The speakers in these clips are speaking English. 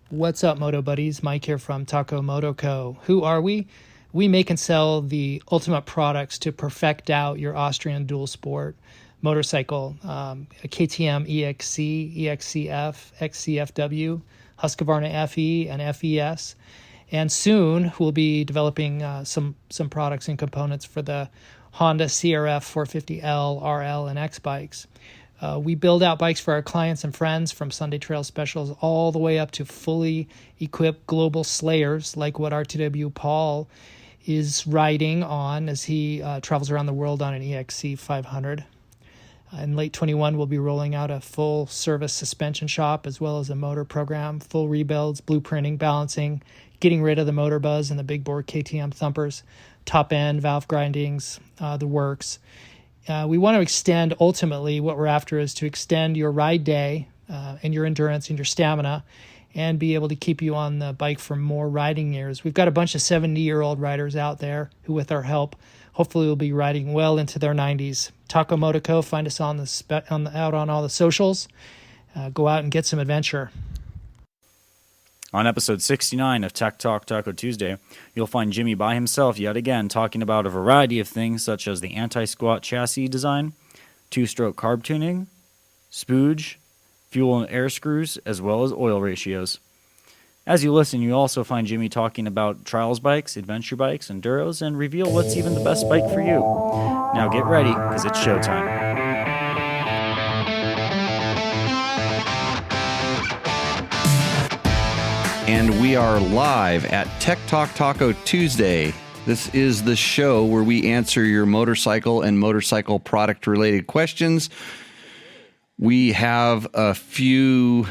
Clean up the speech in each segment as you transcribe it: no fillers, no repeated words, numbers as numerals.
What's up, Moto buddies? Mike here from Taco Moto Co. Who are we? We make and sell the ultimate products to perfect out your Austrian dual sport motorcycle, a KTM EXC, EXCF, XCFW, Husqvarna FE, and FES. And soon we'll be developing some products and components for the Honda CRF 450L, RL, and X bikes. We build out bikes for our clients and friends, from Sunday Trail specials all the way up to fully equipped global slayers like what RTW Paul is riding on as he travels around the world on an EXC 500. In late 21, we'll be rolling out a full service suspension shop as well as a motor program, full rebuilds, blueprinting, balancing, getting rid of the motor buzz and the big bore KTM thumpers, top end, valve grindings, the works. We want to extend, ultimately, what we're after is to extend your ride day and your endurance and your stamina and be able to keep you on the bike for more riding years. We've got a bunch of 70-year-old riders out there who, with our help, hopefully will be riding well into their 90s. Taco Moto Co. Find us out on all the socials. Go out and get some adventure. On episode 69 of Tech Talk Taco Tuesday, you'll find Jimmy by himself yet again talking about a variety of things such as the anti-squat chassis design, two-stroke carb tuning, Spooge, fuel and air screws, as well as oil ratios. As you listen, you also find Jimmy talking about trials bikes, adventure bikes, enduros, and reveal what's even the best bike for you. Now get ready, because it's showtime. And we are live at Tech Talk Taco Tuesday. This is the show where we answer your motorcycle and motorcycle product related questions. We have a few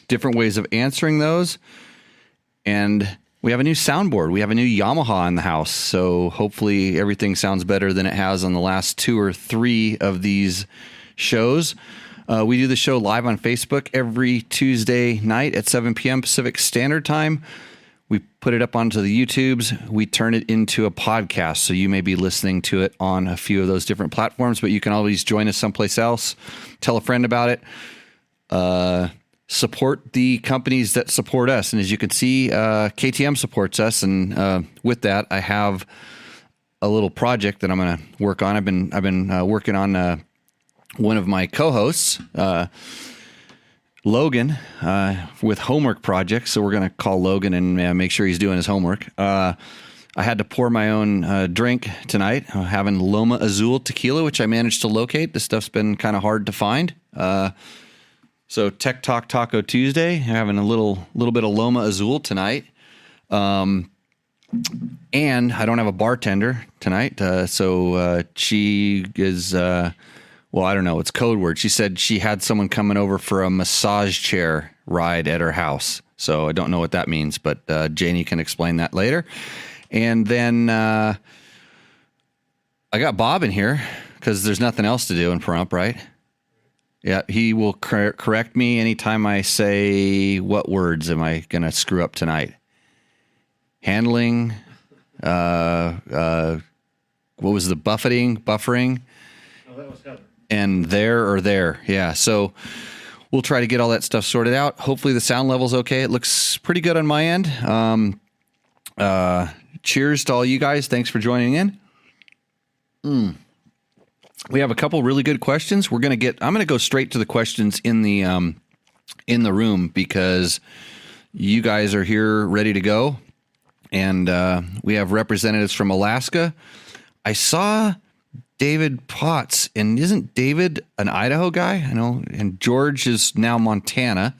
different ways of answering those. And we have a new soundboard. We have a new Yamaha in the house. So hopefully everything sounds better than it has on the last 2 or 3 of these shows. We do the show live on Facebook every Tuesday night at 7 p.m. Pacific Standard Time. We put it up onto the YouTubes. We turn it into a podcast, so you may be listening to it on a few of those different platforms, but you can always join us someplace else. Tell a friend about it. Support the companies that support us. And as you can see, KTM supports us. And with that, I have a little project that I'm going to work on. I've been working on one of my co-hosts, Logan, with homework projects. So we're going to call Logan and make sure he's doing his homework. I had to pour my own drink tonight. I'm having Loma Azul tequila, which I managed to locate. This stuff's been kind of hard to find. So Tech Talk Taco Tuesday, having a little bit of Loma Azul tonight. And I don't have a bartender tonight. So she is... well, I don't know. It's code word. She said she had someone coming over for a massage chair ride at her house. So I don't know what that means, but Janie can explain that later. And then I got Bob in here because there's nothing else to do in Pahrump, right? Yeah, he will correct me anytime I say, what words am I going to screw up tonight? Handling, what was the buffering? Oh, that was Heather. And there. Yeah. So we'll try to get all that stuff sorted out. Hopefully the sound level's okay. It looks pretty good on my end. Cheers to all you guys. Thanks for joining in. We have a couple really good questions. I'm going to go straight to the questions in the room because you guys are here ready to go. And we have representatives from Alaska. I saw David Potts, and isn't David an Idaho guy? I know, and George is now Montana.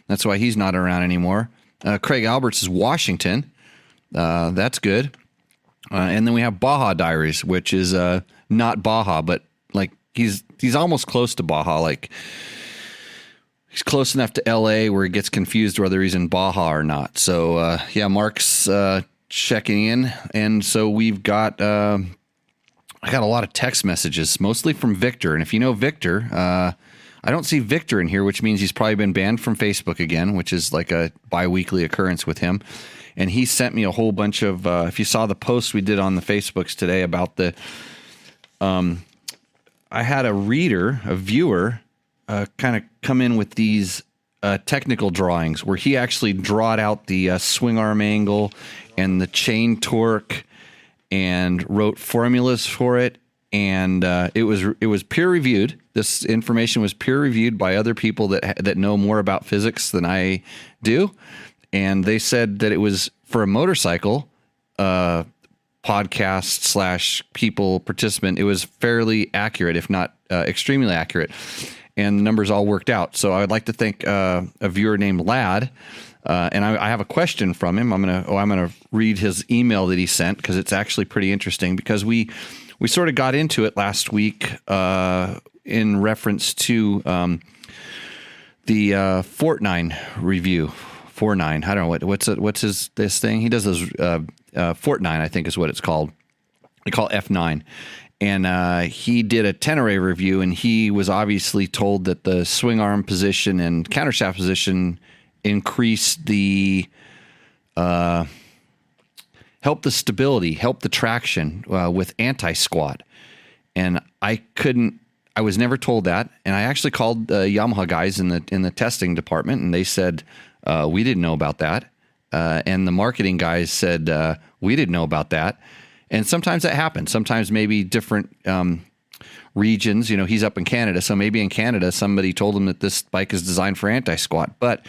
That's why he's not around anymore. Craig Alberts is Washington. That's good. And then we have Baja Diaries, which is not Baja, but like he's almost close to Baja. Like he's close enough to LA where he gets confused whether he's in Baja or not. So yeah, Mark's checking in, and so we've got. I got a lot of text messages, mostly from Victor. And if you know Victor, I don't see Victor in here, which means he's probably been banned from Facebook again, which is like a bi-weekly occurrence with him. And he sent me a whole bunch of, if you saw the post we did on the Facebooks today about the, I had a viewer, kind of come in with these technical drawings where he actually drawed out the swing arm angle and the chain torque and wrote formulas for it. And it was peer reviewed. This information was peer reviewed by other people that know more about physics than I do, and they said that it was for a motorcycle podcast / people participant. It was fairly accurate, if not extremely accurate, and the numbers all worked out. So I would like to thank a viewer named Lad. And I have a question from him. I'm gonna read his email that he sent because it's actually pretty interesting. Because we sort of got into it last week in reference to the Fortnine review. Fortnine, I don't know what's this thing. He does those Fortnine, I think is what it's called. They call it F9. And he did a Tenere review, and he was obviously told that the swing arm position and countershaft position increased the help the stability, help the traction with anti-squat. And I was never told that. And I actually called the Yamaha guys in the testing department, and they said, we didn't know about that. And the marketing guys said, we didn't know about that. And sometimes that happens. Sometimes maybe different regions, he's up in Canada. So maybe in Canada, somebody told him that this bike is designed for anti-squat. But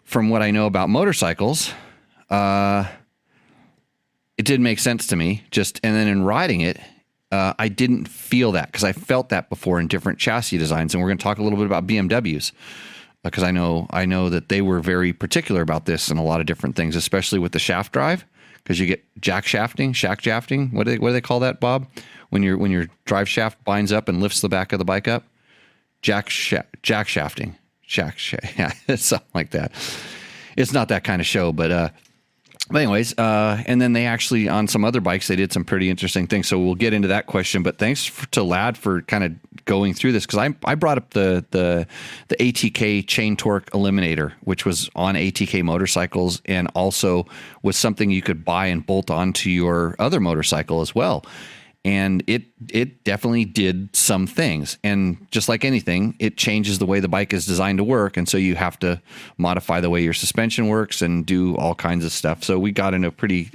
from what I know about motorcycles, it didn't make sense to me. And then in riding it, I didn't feel that because I felt that before in different chassis designs. And we're going to talk a little bit about BMWs because I know that they were very particular about this and a lot of different things, especially with the shaft drive, because you get shack shafting. What do they call that, Bob? When your drive shaft binds up and lifts the back of the bike up, jack shafting. Yeah, something like that. It's not that kind of show, but anyways, and then they actually, on some other bikes, they did some pretty interesting things. So we'll get into that question, but thanks to Lad for kind of going through this. Cause I brought up the ATK chain torque eliminator, which was on ATK motorcycles and also was something you could buy and bolt onto your other motorcycle as well. And it definitely did some things. And just like anything, it changes the way the bike is designed to work. And so you have to modify the way your suspension works and do all kinds of stuff. So we got in a pretty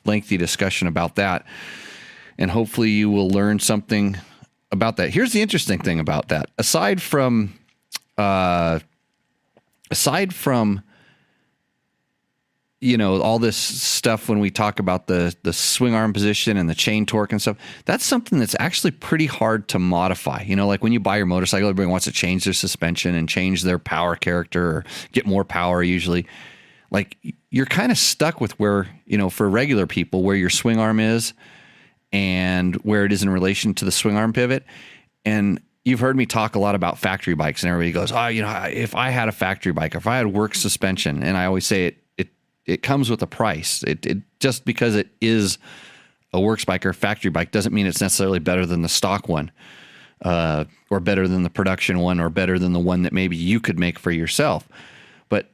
lengthy discussion about that. And hopefully you will learn something about that. Here's the interesting thing about that. Aside from all this stuff when we talk about the swing arm position and the chain torque and stuff, that's something that's actually pretty hard to modify. Like when you buy your motorcycle, everybody wants to change their suspension and change their power character or get more power usually. Like you're kind of stuck with where, for regular people, where your swing arm is and where it is in relation to the swing arm pivot. And you've heard me talk a lot about factory bikes, and everybody goes, if I had a factory bike, if I had work suspension, and I always say it comes with a price. It just because it is a works bike or a factory bike doesn't mean it's necessarily better than the stock one, or better than the production one, or better than the one that maybe you could make for yourself. But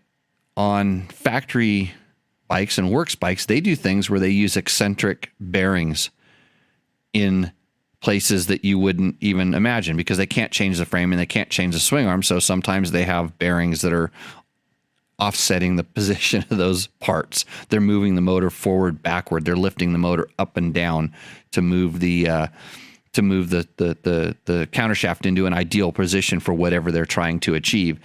on factory bikes and works bikes, they do things where they use eccentric bearings in places that you wouldn't even imagine because they can't change the frame and they can't change the swing arm. So sometimes they have bearings that are offsetting the position of those parts. They're moving the motor forward, backward. They're lifting the motor up and down to move the countershaft into an ideal position for whatever they're trying to achieve.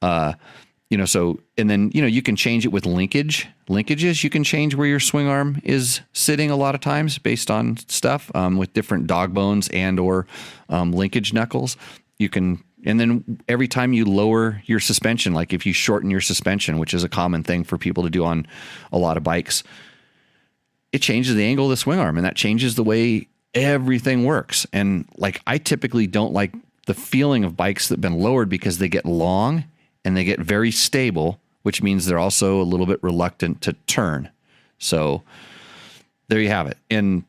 So, and then, you can change it with linkages. You can change where your swing arm is sitting a lot of times based on stuff, with different dog bones and or linkage knuckles. You can, and then every time you lower your suspension, like if you shorten your suspension, which is a common thing for people to do on a lot of bikes, it changes the angle of the swing arm, and that changes the way everything works. And like, I typically don't like the feeling of bikes that have been lowered because they get long and they get very stable, which means they're also a little bit reluctant to turn. So there you have it. And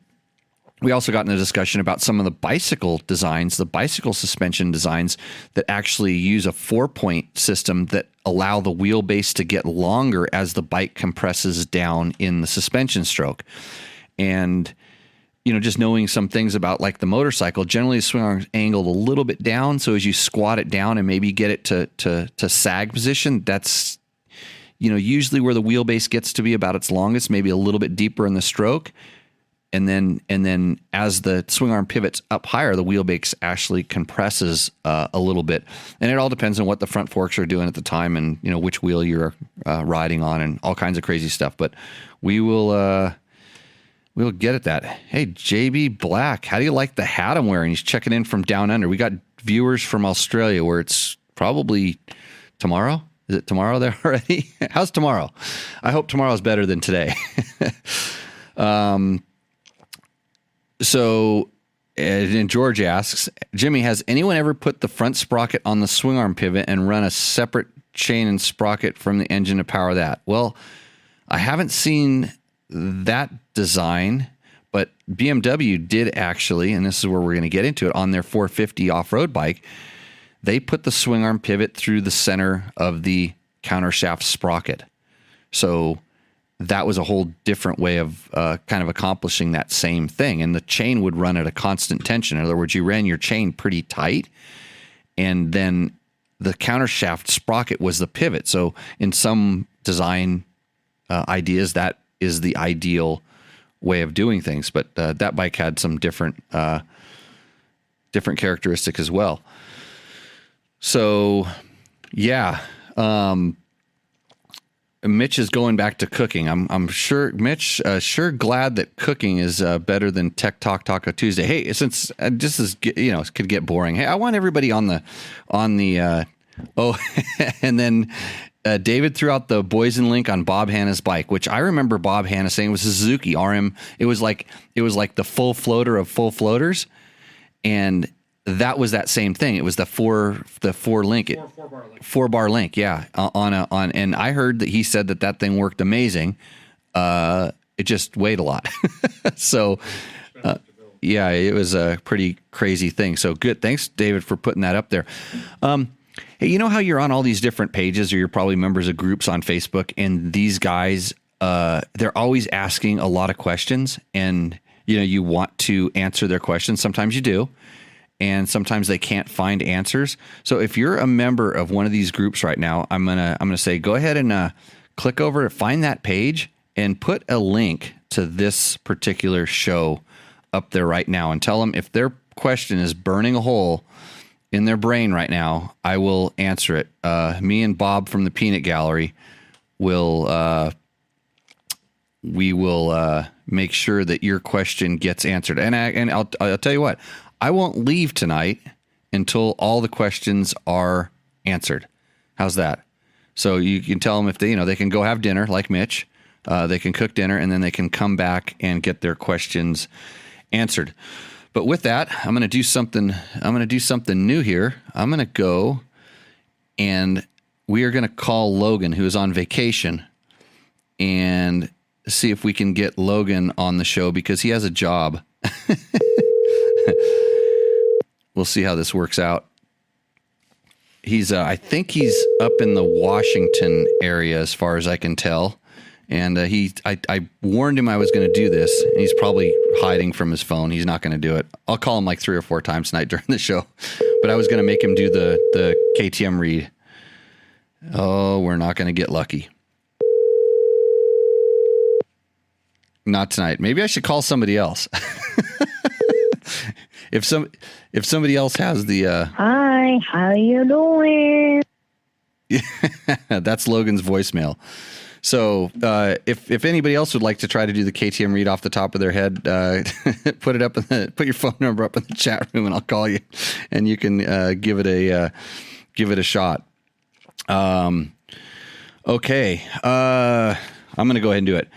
we also got in a discussion about some of the bicycle designs, the bicycle suspension designs that actually use a 4-point system that allow the wheelbase to get longer as the bike compresses down in the suspension stroke. And just knowing some things about like the motorcycle, generally the swing arm's angled a little bit down. So as you squat it down and maybe get it to sag position, that's, usually where the wheelbase gets to be about its longest, maybe a little bit deeper in the stroke. And then as the swing arm pivots up higher, the wheelbase actually compresses a little bit. And it all depends on what the front forks are doing at the time and, which wheel you're riding on and all kinds of crazy stuff. But we'll get at that. Hey, JB Black, how do you like the hat I'm wearing? He's checking in from down under. We got viewers from Australia where it's probably tomorrow. Is it tomorrow there already? How's tomorrow? I hope tomorrow's better than today. So, and George asks, Jimmy, has anyone ever put the front sprocket on the swing arm pivot and run a separate chain and sprocket from the engine to power that? Well, I haven't seen that design, but BMW did actually, and this is where we're going to get into it, on their 450 off-road bike, they put the swing arm pivot through the center of the countershaft sprocket. So that was a whole different way of kind of accomplishing that same thing. And the chain would run at a constant tension. In other words, you ran your chain pretty tight, and then the countershaft sprocket was the pivot. So in some design ideas, that is the ideal way of doing things. But that bike had some different characteristics as well. So, yeah. Mitch is going back to cooking. I'm sure, Mitch, sure glad that cooking is better than Tech Talk Taco Tuesday. Hey, since this is, it could get boring. Hey, I want everybody on the and then David threw out the Boysen link on Bob Hanna's bike, which I remember Bob Hanna saying was a Suzuki RM. It was like the full floater of full floaters, and that was that same thing. It was the four bar link. 4 bar link, yeah. And I heard that he said that thing worked amazing. It just weighed a lot. So, yeah, it was a pretty crazy thing. So good. Thanks, David, for putting that up there. Hey, you know how you're on all these different pages, or you're probably members of groups on Facebook, and these guys, they're always asking a lot of questions, and you want to answer their questions. Sometimes you do, and sometimes they can't find answers. So if you're a member of one of these groups right now, I'm gonna say go ahead and click over to find that page and put a link to this particular show up there right now, and tell them if their question is burning a hole in their brain right now, I will answer it. Me and Bob from the Peanut Gallery will make sure that your question gets answered. And I'll tell you what, I won't leave tonight until all the questions are answered. How's that? So you can tell them if they can go have dinner like Mitch. They can cook dinner, and then they can come back and get their questions answered. But with that, I'm going to do something new here. I'm going to go and we are going to call Logan, who is on vacation, and see if we can get Logan on the show because he has a job. We'll see how this works out. I think he's up in the Washington area as far as I can tell. And I warned him I was going to do this, and he's probably hiding from his phone. He's not going to do it. I'll call him like 3 or 4 times tonight during the show. But I was going to make him do the KTM read. Oh, we're not going to get lucky. Not tonight. Maybe I should call somebody else. If somebody else has the Hi, how you doing? That's Logan's voicemail. So if anybody else would like to try to do the KTM read off the top of their head, put your phone number up in the chat room, and I'll call you, and you can give it a shot. Okay, I'm going to go ahead and do it.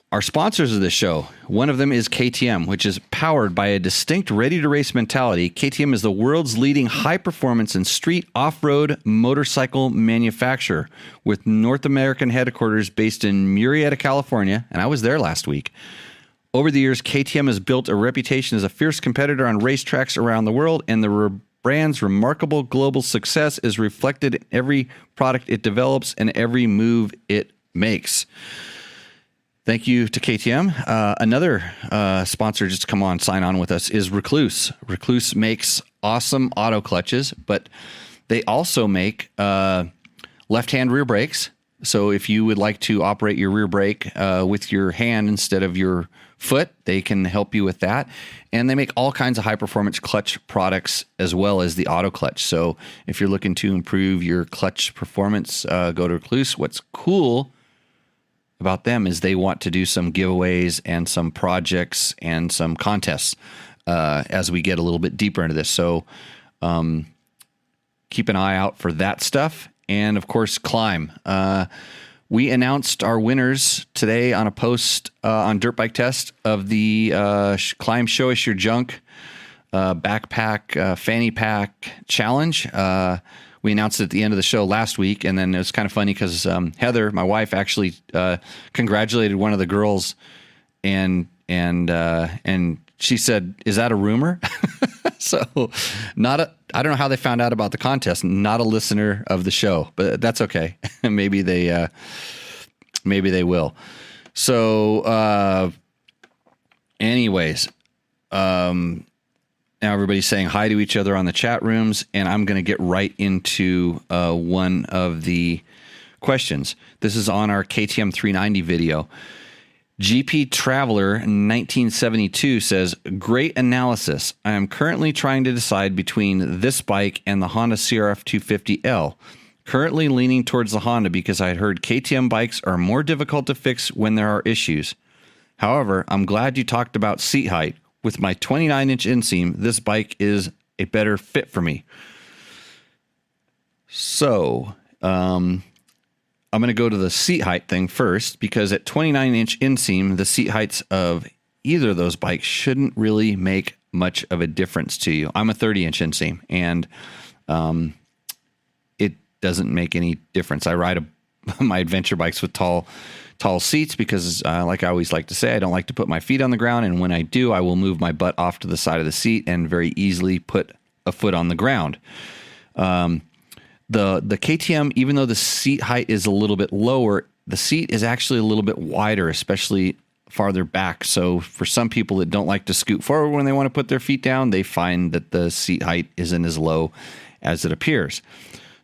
Our sponsors of this show, one of them is KTM, which is powered by a distinct ready-to-race mentality. KTM is the world's leading high-performance and street off-road motorcycle manufacturer with North American headquarters based in Murrieta, California, and I was there last week. Over the years, KTM has built a reputation as a fierce competitor on racetracks around the world, and the brand's remarkable global success is reflected in every product it develops and every move it makes. Thank you to KTM. Another sponsor just to come on, sign on with us is Recluse. Recluse makes awesome auto clutches, but they also make left-hand rear brakes. So if you would like to operate your rear brake with your hand instead of your foot, they can help you with that. And they make all kinds of high-performance clutch products as well as the auto clutch. So if you're looking to improve your clutch performance, go to Recluse. What's cool about them is they want to do some giveaways and some projects and some contests as we get a little bit deeper into this. So keep an eye out for that stuff. And, of course, Climb. We announced our winners today on a post on Dirt Bike Test of the Climb Show Us Your Junk backpack fanny pack challenge. We announced it at the end of the show last week, and then it was kind of funny because Heather, my wife, actually congratulated one of the girls, and she said, "Is that a rumor?" So, I don't know how they found out about the contest. Not a listener of the show, but that's okay. Maybe they will. So, anyways, now everybody's saying hi to each other on the chat rooms, and I'm going to get right into one of the questions. This is on our KTM 390 video. GP Traveler 1972 says, great analysis. I am currently trying to decide between this bike and the Honda CRF 250L. Currently leaning towards the Honda because I had heard KTM bikes are more difficult to fix when there are issues. However, I'm glad you talked about seat height. With my 29-inch inseam, this bike is a better fit for me. So, I'm going to go to the seat height thing first, because at 29-inch inseam, the seat heights of either of those bikes shouldn't really make much of a difference to you. I'm a 30-inch inseam, and it doesn't make any difference. I ride my adventure bikes with tall seats because, like I always like to say, I don't like to put my feet on the ground, and when I do, I will move my butt off to the side of the seat and very easily put a foot on the ground. The KTM, even though the seat height is a little bit lower, the seat is actually a little bit wider, especially farther back. So for some people that don't like to scoot forward when they want to put their feet down, they find that the seat height isn't as low as it appears.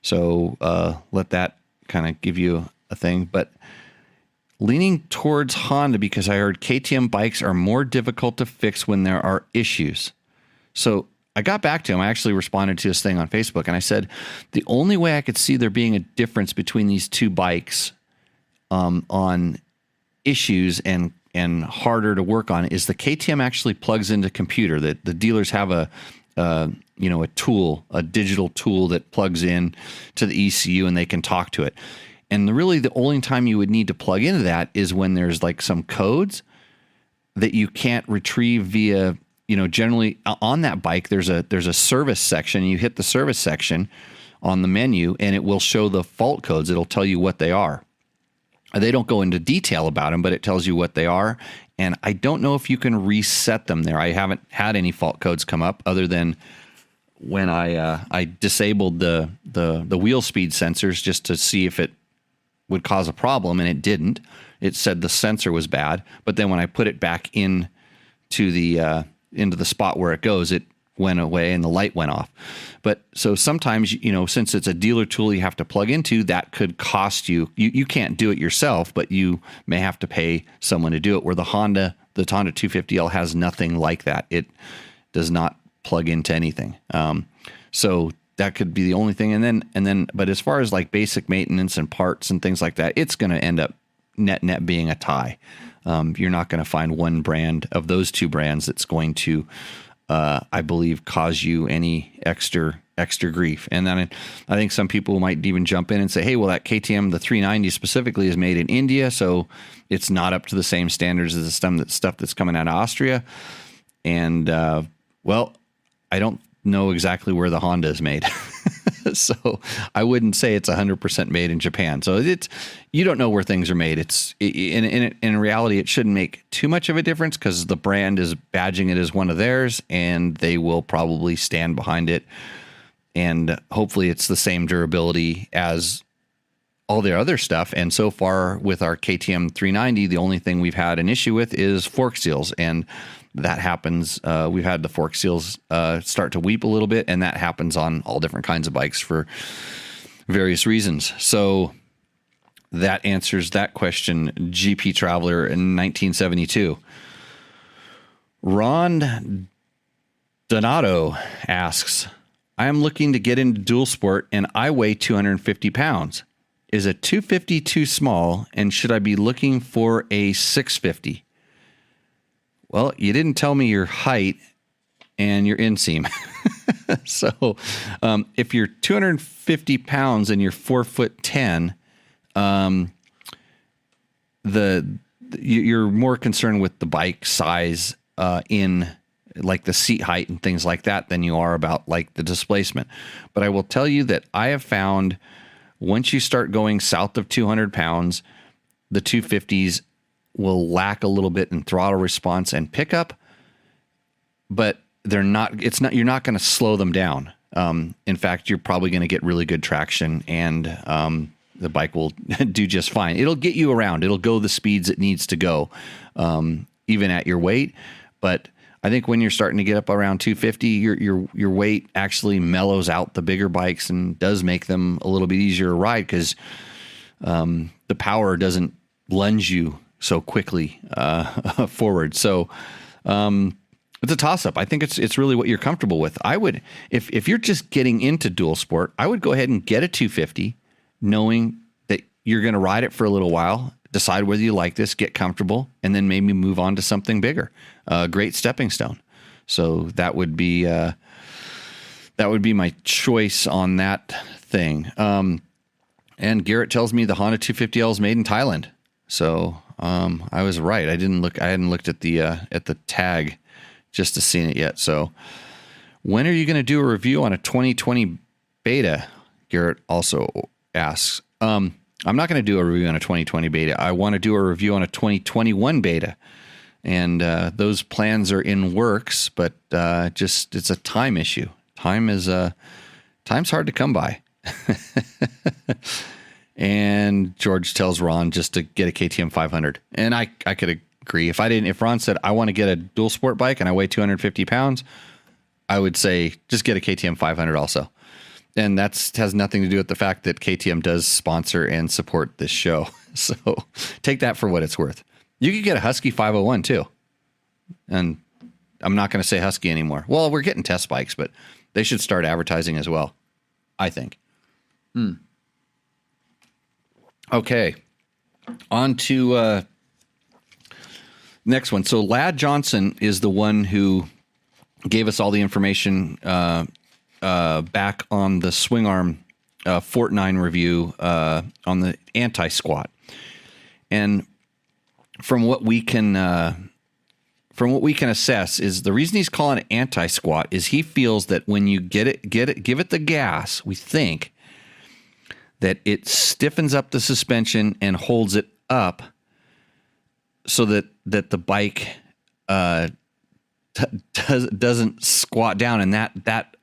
So let that kind of give you a thing. But leaning towards Honda because I heard KTM bikes are more difficult to fix when there are issues. So I got back to him. I actually responded to his thing on Facebook, and I said the only way I could see there being a difference between these two bikes on issues and harder to work on is the KTM actually plugs into computer. That the dealers have a tool, a digital tool that plugs in to the ECU, and they can talk to it. And really, the only time you would need to plug into that is when there's like some codes that you can't retrieve via. Generally on that bike, there's a service section. You hit the service section on the menu, and it will show the fault codes. It'll tell you what they are. They don't go into detail about them, but it tells you what they are. And I don't know if you can reset them there. I haven't had any fault codes come up other than when I disabled the wheel speed sensors just to see if it would cause a problem, and it didn't. It said the sensor was bad, but then when I put it back into the spot where it goes, it went away and the light went off. But so sometimes, since it's a dealer tool you have to plug into, that could cost you. You can't do it yourself, but you may have to pay someone to do it, where the Honda 250L has nothing like that. It does not plug into anything. So that could be the only thing. And then, but as far as like basic maintenance and parts and things like that, it's going to end up net being a tie. You're not going to find one brand of those two brands that's going to, I believe, cause you any extra grief. And then I think some people might even jump in and say, hey, well, that KTM, the 390 specifically, is made in India, so it's not up to the same standards as the stuff that's coming out of Austria. And, well, I don't know exactly where the Honda is made. So I wouldn't say it's 100% made in Japan. So you don't know where things are made. In reality, it shouldn't make too much of a difference because the brand is badging it as one of theirs, and they will probably stand behind it. And hopefully it's the same durability as all their other stuff. And so far with our KTM 390, the only thing we've had an issue with is fork seals. And that happens. We've had the fork seals start to weep a little bit, and that happens on all different kinds of bikes for various reasons. So that answers that question. GP Traveler in 1972. Ron Donato asks, I am looking to get into dual sport and I weigh 250 pounds. Is a 250 too small, and should I be looking for a 650? Well, you didn't tell me your height and your inseam. So if you're 250 pounds and you're 4'10", you're more concerned with the bike size in like the seat height and things like that than you are about like the displacement. But I will tell you that I have found once you start going south of 200 pounds, the 250s will lack a little bit in throttle response and pickup, but you're not going to slow them down. In fact, you're probably going to get really good traction, and the bike will do just fine. It'll get you around. It'll go the speeds it needs to go, even at your weight. But I think when you're starting to get up around 250, your weight actually mellows out the bigger bikes and does make them a little bit easier to ride because the power doesn't lunge you so quickly forward. So it's a toss-up. I think it's really what you're comfortable with. I would, if you're just getting into dual sport, I would go ahead and get a 250, knowing that you're going to ride it for a little while, decide whether you like this, get comfortable, and then maybe move on to something bigger. A great stepping stone. So that would be my choice on that thing. And Garrett tells me the Honda 250L is made in Thailand. So I was right. I hadn't looked at the tag just to see it yet. So when are you going to do a review on a 2020 beta? Garrett also asks. I'm not going to do a review on a 2020 beta. I want to do a review on a 2021 beta. And those plans are in works, but it's a time issue. Time's hard to come by. And George tells Ron just to get a KTM 500. And I could agree. If Ron said, I want to get a dual sport bike and I weigh 250 pounds, I would say just get a KTM 500 also. And that has nothing to do with the fact that KTM does sponsor and support this show. So take that for what it's worth. You could get a Husky 501 too. And I'm not going to say Husky anymore. Well, we're getting test bikes, but they should start advertising as well, I think. Okay. On to next one. So Lad Johnson is the one who gave us all the information back on the swing arm Fortnine review on the anti-squat. And from what we can assess is the reason he's calling it anti-squat is he feels that when you give it the gas, we think that it stiffens up the suspension and holds it up so that the bike doesn't squat down, and that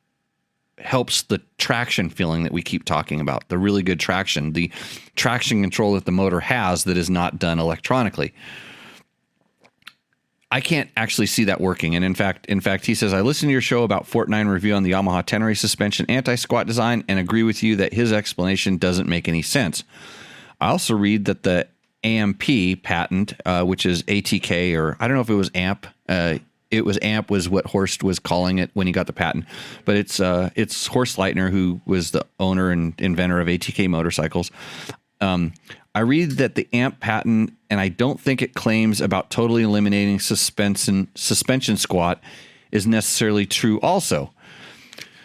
helps the traction feeling that we keep talking about, the really good traction, the traction control that the motor has that is not done electronically. I can't actually see that working. And in fact, he says, I listened to your show about Fortnine review on the Yamaha Tenere suspension anti-squat design and agree with you that his explanation doesn't make any sense. I also read that the AMP patent, which is ATK, or I don't know if it was AMP, AMP was what Horst was calling it when he got the patent, but it's Horst Leitner, who was the owner and inventor of ATK motorcycles. I read that the AMP patent, and I don't think it claims about totally eliminating suspension squat is necessarily true also.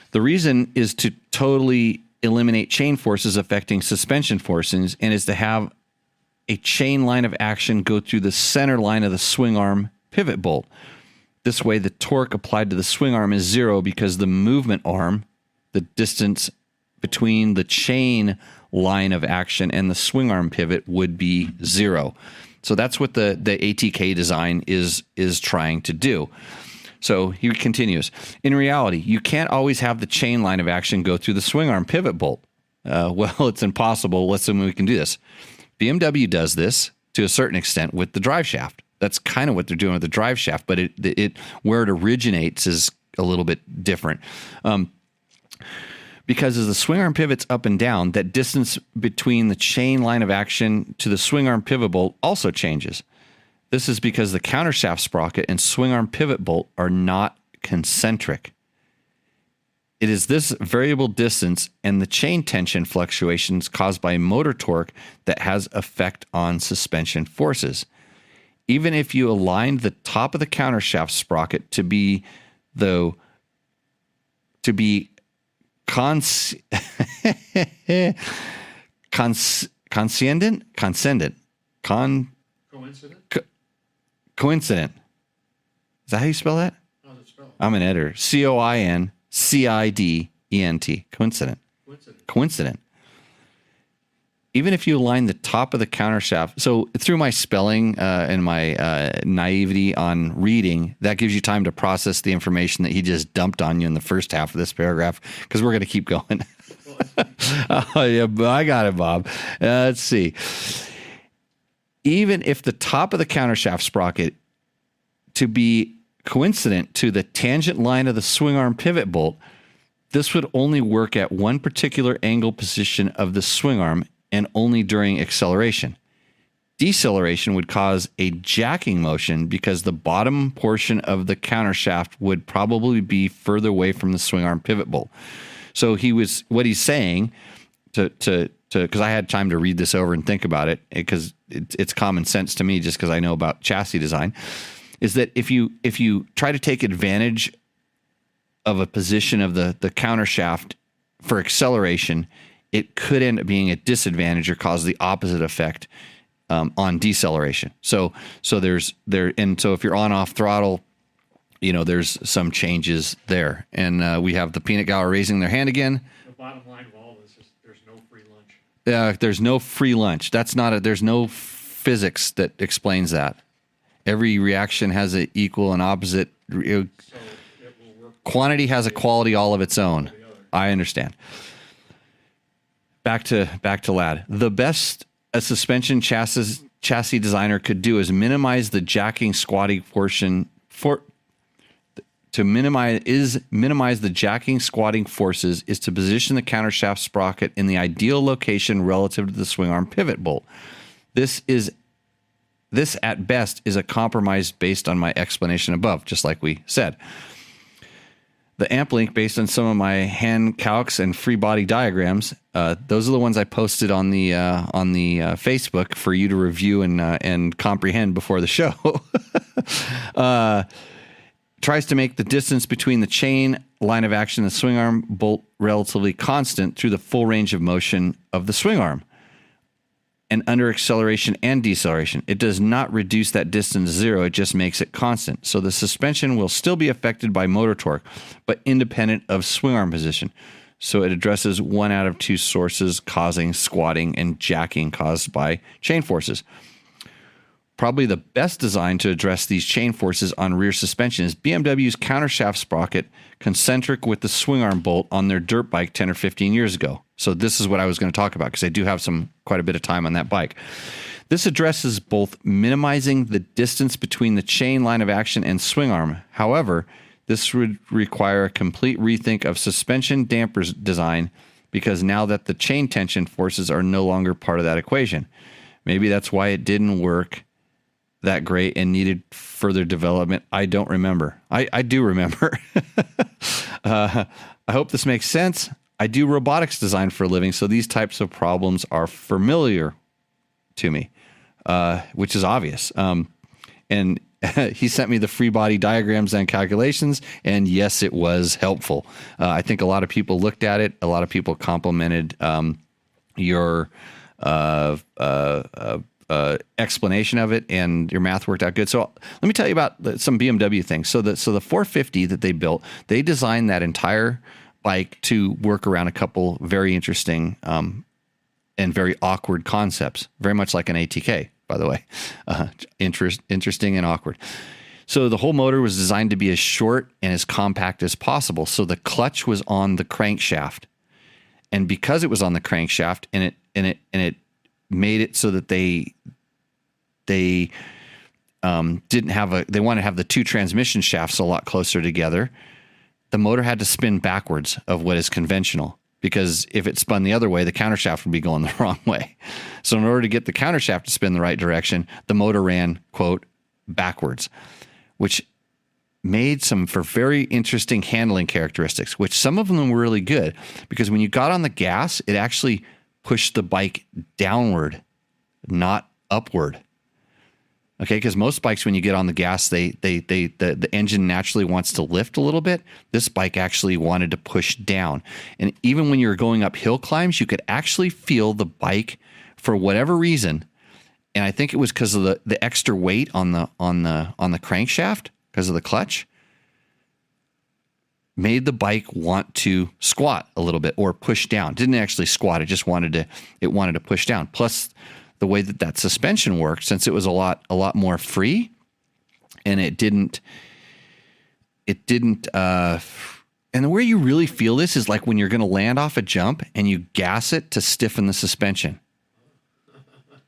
The reason is to totally eliminate chain forces affecting suspension forces and is to have a chain line of action go through the center line of the swing arm pivot bolt. This way, the torque applied to the swing arm is zero because the movement arm, the distance between the chain line of action and the swing arm pivot, would be zero. So that's what the ATK design is trying to do. So he continues. In reality, you can't always have the chain line of action go through the swing arm pivot bolt. Well, it's impossible. Let's assume we can do this. BMW does this to a certain extent with the drive shaft. That's kind of what they're doing with the drive shaft, but it where it originates is a little bit different. Because as the swing arm pivots up and down, that distance between the chain line of action to the swing arm pivot bolt also changes. This is because the countershaft sprocket and swing arm pivot bolt are not concentric. It is this variable distance and the chain tension fluctuations caused by motor torque that has effect on suspension forces. Even if you aligned the top of the countershaft sprocket to be coincident. Is that how you spell that? How's it spelled? I'm an editor. COINCIDENT. Coincident. Even if you align the top of the countershaft, so through my spelling and my naivety on reading, that gives you time to process the information that he just dumped on you in the first half of this paragraph, because we're going to keep going. Oh, yeah, I got it, Bob. Let's see. Even if the top of the countershaft sprocket to be coincident to the tangent line of the swing arm pivot bolt, this would only work at one particular angle position of the swing arm and only during acceleration. Deceleration would cause a jacking motion because the bottom portion of the countershaft would probably be further away from the swing arm pivot bolt. So what he's saying because I had time to read this over and think about it, because it's common sense to me just because I know about chassis design, is that if you try to take advantage of a position of the countershaft for acceleration, it could end up being a disadvantage or cause the opposite effect on deceleration. So if you're on off throttle, there's some changes there. And we have the peanut gallery raising their hand again. The bottom line of all this is there's no free lunch. There's no free lunch. There's no physics that explains that. Every reaction has an equal and opposite. So it will work. Quantity has a quality all of its own. I understand. Back to Lad. The best a suspension chassis designer could do is minimize the jacking squatting portion minimize the jacking squatting forces is to position the countershaft sprocket in the ideal location relative to the swing arm pivot bolt. This at best is a compromise based on my explanation above, just like we said. The amp link, based on some of my hand calcs and free body diagrams, those are the ones I posted on the Facebook for you to review and comprehend before the show. Tries to make the distance between the chain line of action and the swing arm bolt relatively constant through the full range of motion of the swing arm and under acceleration and deceleration. It does not reduce that distance to zero. It just makes it constant. So the suspension will still be affected by motor torque, but independent of swing arm position. So it addresses one out of two sources causing squatting and jacking caused by chain forces. Probably the best design to address these chain forces on rear suspension is BMW's countershaft sprocket, concentric with the swing arm bolt on their dirt bike 10 or 15 years ago. So this is what I was going to talk about, because I do have quite a bit of time on that bike. This addresses both minimizing the distance between the chain line of action and swing arm. However, this would require a complete rethink of suspension dampers design, because now that the chain tension forces are no longer part of that equation. Maybe that's why it didn't work that great and needed further development. I don't remember. I do remember. I hope this makes sense. I do robotics design for a living, so these types of problems are familiar to me, which is obvious. And he sent me the free body diagrams and calculations, and yes, it was helpful. I think a lot of people looked at it. A lot of people complimented your explanation of it, and your math worked out good. So let me tell you about some BMW things. So the 450 that they built, they designed that entire bike to work around a couple very interesting and very awkward concepts, very much like an ATK, by the way. Interesting and awkward. So the whole motor was designed to be as short and as compact as possible. So the clutch was on the crankshaft, And because it was on the crankshaft and it made it so that they didn't have they want to have the two transmission shafts a lot closer together. The motor had to spin backwards of what is conventional, because if it spun the other way, the countershaft would be going the wrong way. So in order to get the countershaft to spin the right direction, the motor ran, quote, backwards, which made some for very interesting handling characteristics, which some of them were really good, because when you got on the gas, it actually pushed the bike downward, not upward. Okay, because most bikes, when you get on the gas, the engine naturally wants to lift a little bit. This bike actually wanted to push down, and even when you were going up hill climbs, you could actually feel the bike, for whatever reason, and I think it was because of the extra weight on the crankshaft because of the clutch, made the bike want to squat a little bit or push down. It didn't actually squat; it just wanted to push down. Plus, the way that suspension worked, since it was a lot more free, and it didn't, and the way you really feel this is like when you're going to land off a jump and you gas it to stiffen the suspension.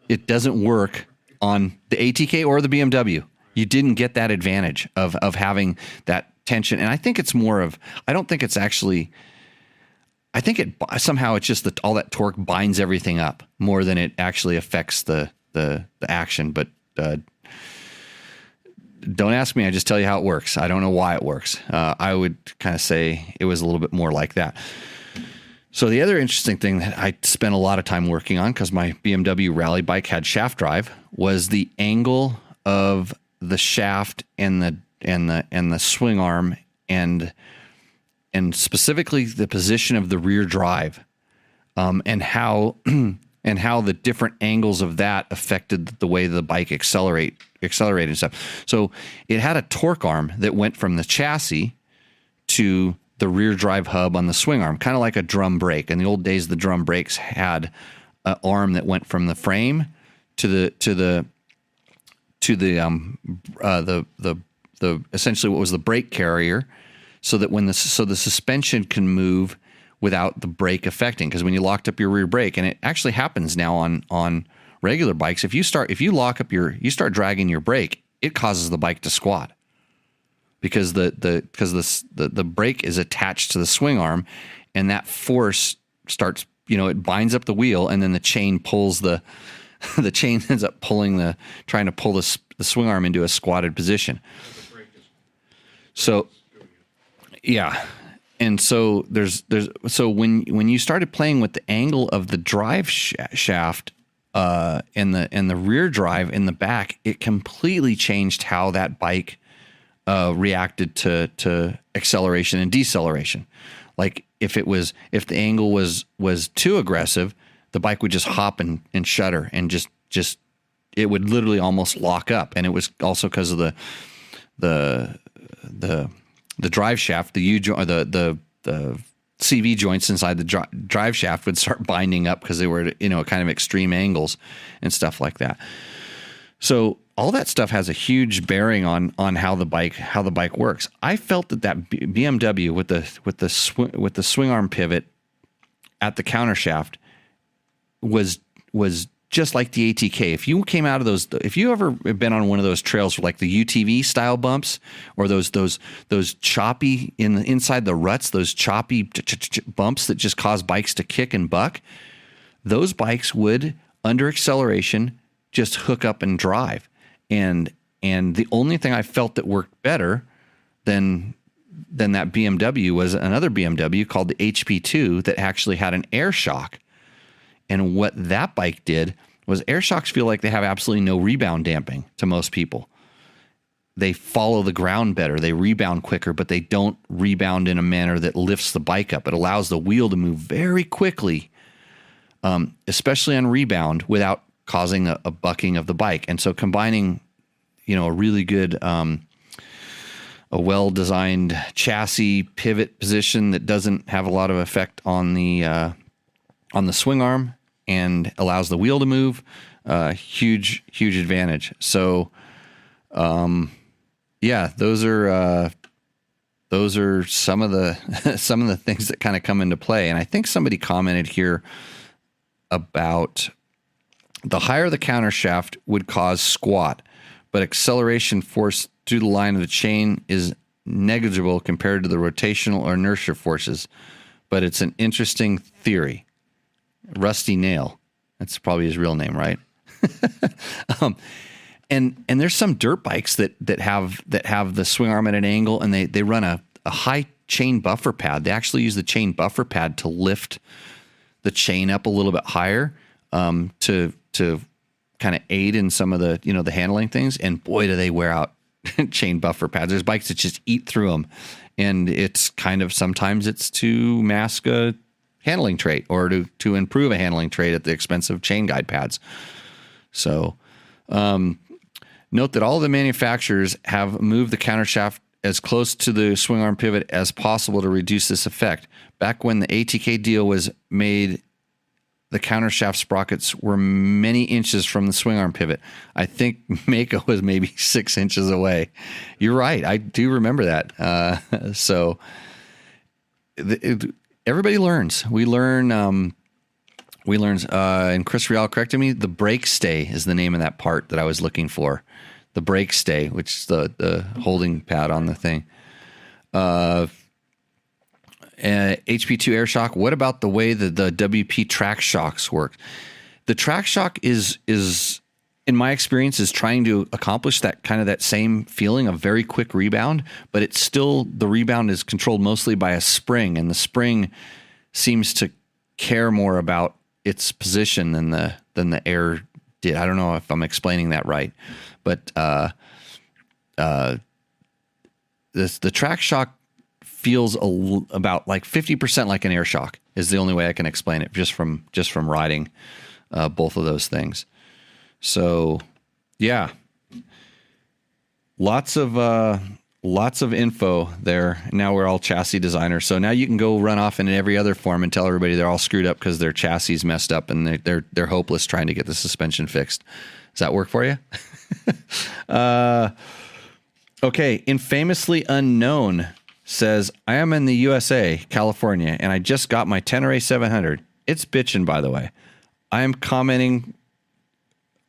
It doesn't work on the ATK or the BMW. You didn't get that advantage of having that tension. And I think it's more of, I don't think it's actually, I think somehow it's just that all that torque binds everything up more than it actually affects the action. But don't ask me. I just tell you how it works. I don't know why it works. I would kind of say it was a little bit more like that. So the other interesting thing that I spent a lot of time working on, because my BMW rally bike had shaft drive, was the angle of the shaft and the swing arm and specifically the position of the rear drive, and how the different angles of that affected the way the bike accelerated and stuff. So it had a torque arm that went from the chassis to the rear drive hub on the swing arm, kind of like a drum brake. In the old days, the drum brakes had an arm that went from the frame to the essentially what was the brake carrier, so that the suspension can move without the brake affecting. Because when you locked up your rear brake, and it actually happens now on regular bikes, if you start dragging your brake, it causes the bike to squat, because the brake is attached to the swing arm, and that force starts, it binds up the wheel, and then the chain pulls the chain ends up trying to pull the swing arm into a squatted position. So, yeah. And so so when you started playing with the angle of the drive shaft and the rear drive in the back, it completely changed how that bike reacted to acceleration and deceleration. Like if the angle was too aggressive, the bike would just hop and shudder, and just it would literally almost lock up. And it was also because of the drive shaft, the CV joints inside the drive shaft would start binding up because they were at, kind of extreme angles and stuff like that. So all that stuff has a huge bearing on how the bike works. I felt that BMW with the swing arm pivot at the counter shaft was just like the ATK. If you came out of those, if you ever been on one of those trails like the UTV style bumps, or those choppy inside the ruts, those choppy bumps that just cause bikes to kick and buck, those bikes would, under acceleration, just hook up and drive. And the only thing I felt that worked better than that BMW was another BMW called the HP2 that actually had an air shock. And what that bike did was, air shocks feel like they have absolutely no rebound damping to most people. They follow the ground better. They rebound quicker, but they don't rebound in a manner that lifts the bike up. It allows the wheel to move very quickly, especially on rebound, without causing a bucking of the bike. And so combining, a really good, a well-designed chassis pivot position that doesn't have a lot of effect on the swing arm and allows the wheel to move, huge advantage. So, yeah, those are those are some of the some of the things that kind of come into play. And I think somebody commented here about the higher the counter shaft would cause squat, but acceleration force through the line of the chain is negligible compared to the rotational or inertia forces. But it's an interesting theory. Rusty Nail. That's probably his real name, right? And there's some dirt bikes that have the swing arm at an angle, and they run a high chain buffer pad. They actually use the chain buffer pad to lift the chain up a little bit higher, to kind of aid in some of the the handling things. And boy, do they wear out chain buffer pads. There's bikes that just eat through them, and it's kind of sometimes it's to mask a handling trait or to improve a handling trait at the expense of chain guide pads. So note that all the manufacturers have moved the countershaft as close to the swing arm pivot as possible to reduce this effect. Back when the ATK deal was made, the countershaft sprockets were many inches from the swing arm pivot. I think Mako was maybe 6 inches away. You're right. I do remember that. Everybody learns. We learn. And Chris Rial corrected me. The brake stay is the name of that part that I was looking for. The brake stay, which is the holding pad on the thing. HP2 air shock. What about the way that the WP track shocks work? The track shock is in my experience is trying to accomplish that same feeling of very quick rebound, but it's still, the rebound is controlled mostly by a spring, and the spring seems to care more about its position than the air did. I don't know if I'm explaining that right, but the track shock feels about like 50% like an air shock is the only way I can explain it, just from riding both of those things. So yeah, lots of info there. Now we're all chassis designers, so now you can go run off in every other form and tell everybody they're all screwed up because their chassis is messed up and they're hopeless trying to get the suspension fixed. Does that work for you? Okay, Infamously Unknown says, I am in the USA, California, and I just got my Tenere 700. It's bitchin', by the way. I am commenting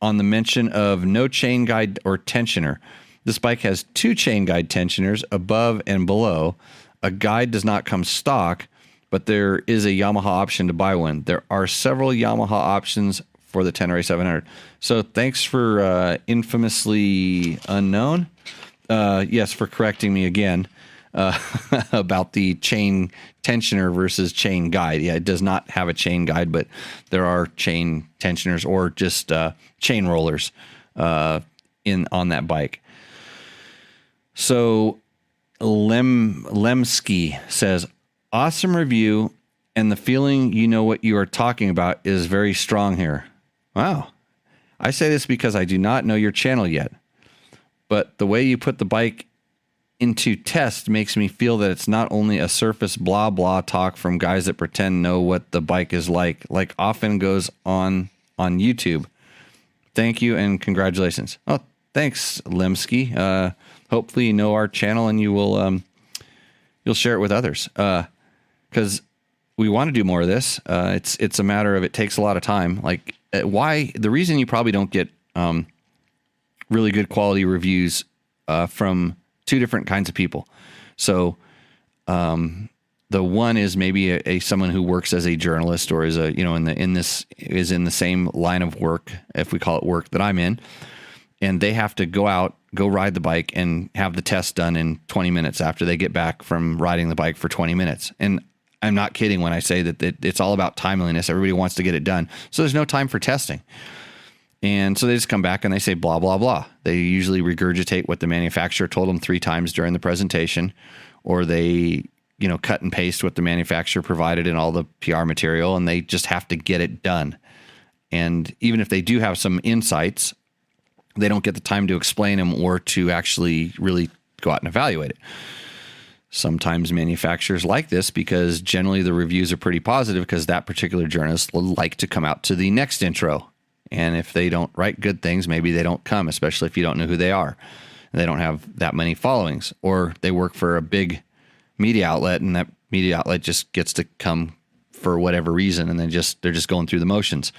on the mention of no chain guide or tensioner. This bike has 2 chain guide tensioners above and below. A guide does not come stock, but there is a Yamaha option to buy one. There are several Yamaha options for the Tenere 700. So thanks for Infamously Unknown. Yes, for correcting me again about the chain tensioner versus chain guide. Yeah, it does not have a chain guide, but there are chain tensioners or just chain rollers on that bike. So Lemsky says, awesome review, and the feeling you know what you are talking about is very strong here. Wow. I say this because I do not know your channel yet, but the way you put the bike into test makes me feel that it's not only a surface blah blah talk from guys that pretend know what the bike is like often goes on YouTube. Thank you and congratulations. Oh, thanks, Lemsky. Hopefully you know our channel and you will you'll share it with others, because we want to do more of this. It's a matter of, it takes a lot of time. Like why the reason you probably don't get really good quality reviews from 2 different kinds of people. So the one is maybe a someone who works as a journalist or is in the same line of work, if we call it work, that I'm in, and they have to go ride the bike and have the test done in 20 minutes after they get back from riding the bike for 20 minutes. And I'm not kidding when I say that it's all about timeliness. Everybody wants to get it done. So there's no time for testing. And so they just come back and they say blah, blah, blah. They usually regurgitate what the manufacturer told them 3 times during the presentation, or they, cut and paste what the manufacturer provided in all the PR material, and they just have to get it done. And even if they do have some insights, they don't get the time to explain them or to actually really go out and evaluate it. Sometimes manufacturers like this because generally the reviews are pretty positive because that particular journalist will like to come out to the next intro. And if they don't write good things, maybe they don't come, especially if you don't know who they are. They don't have that many followings, or they work for a big media outlet, and that media outlet just gets to come for whatever reason, and then they're just going through the motions.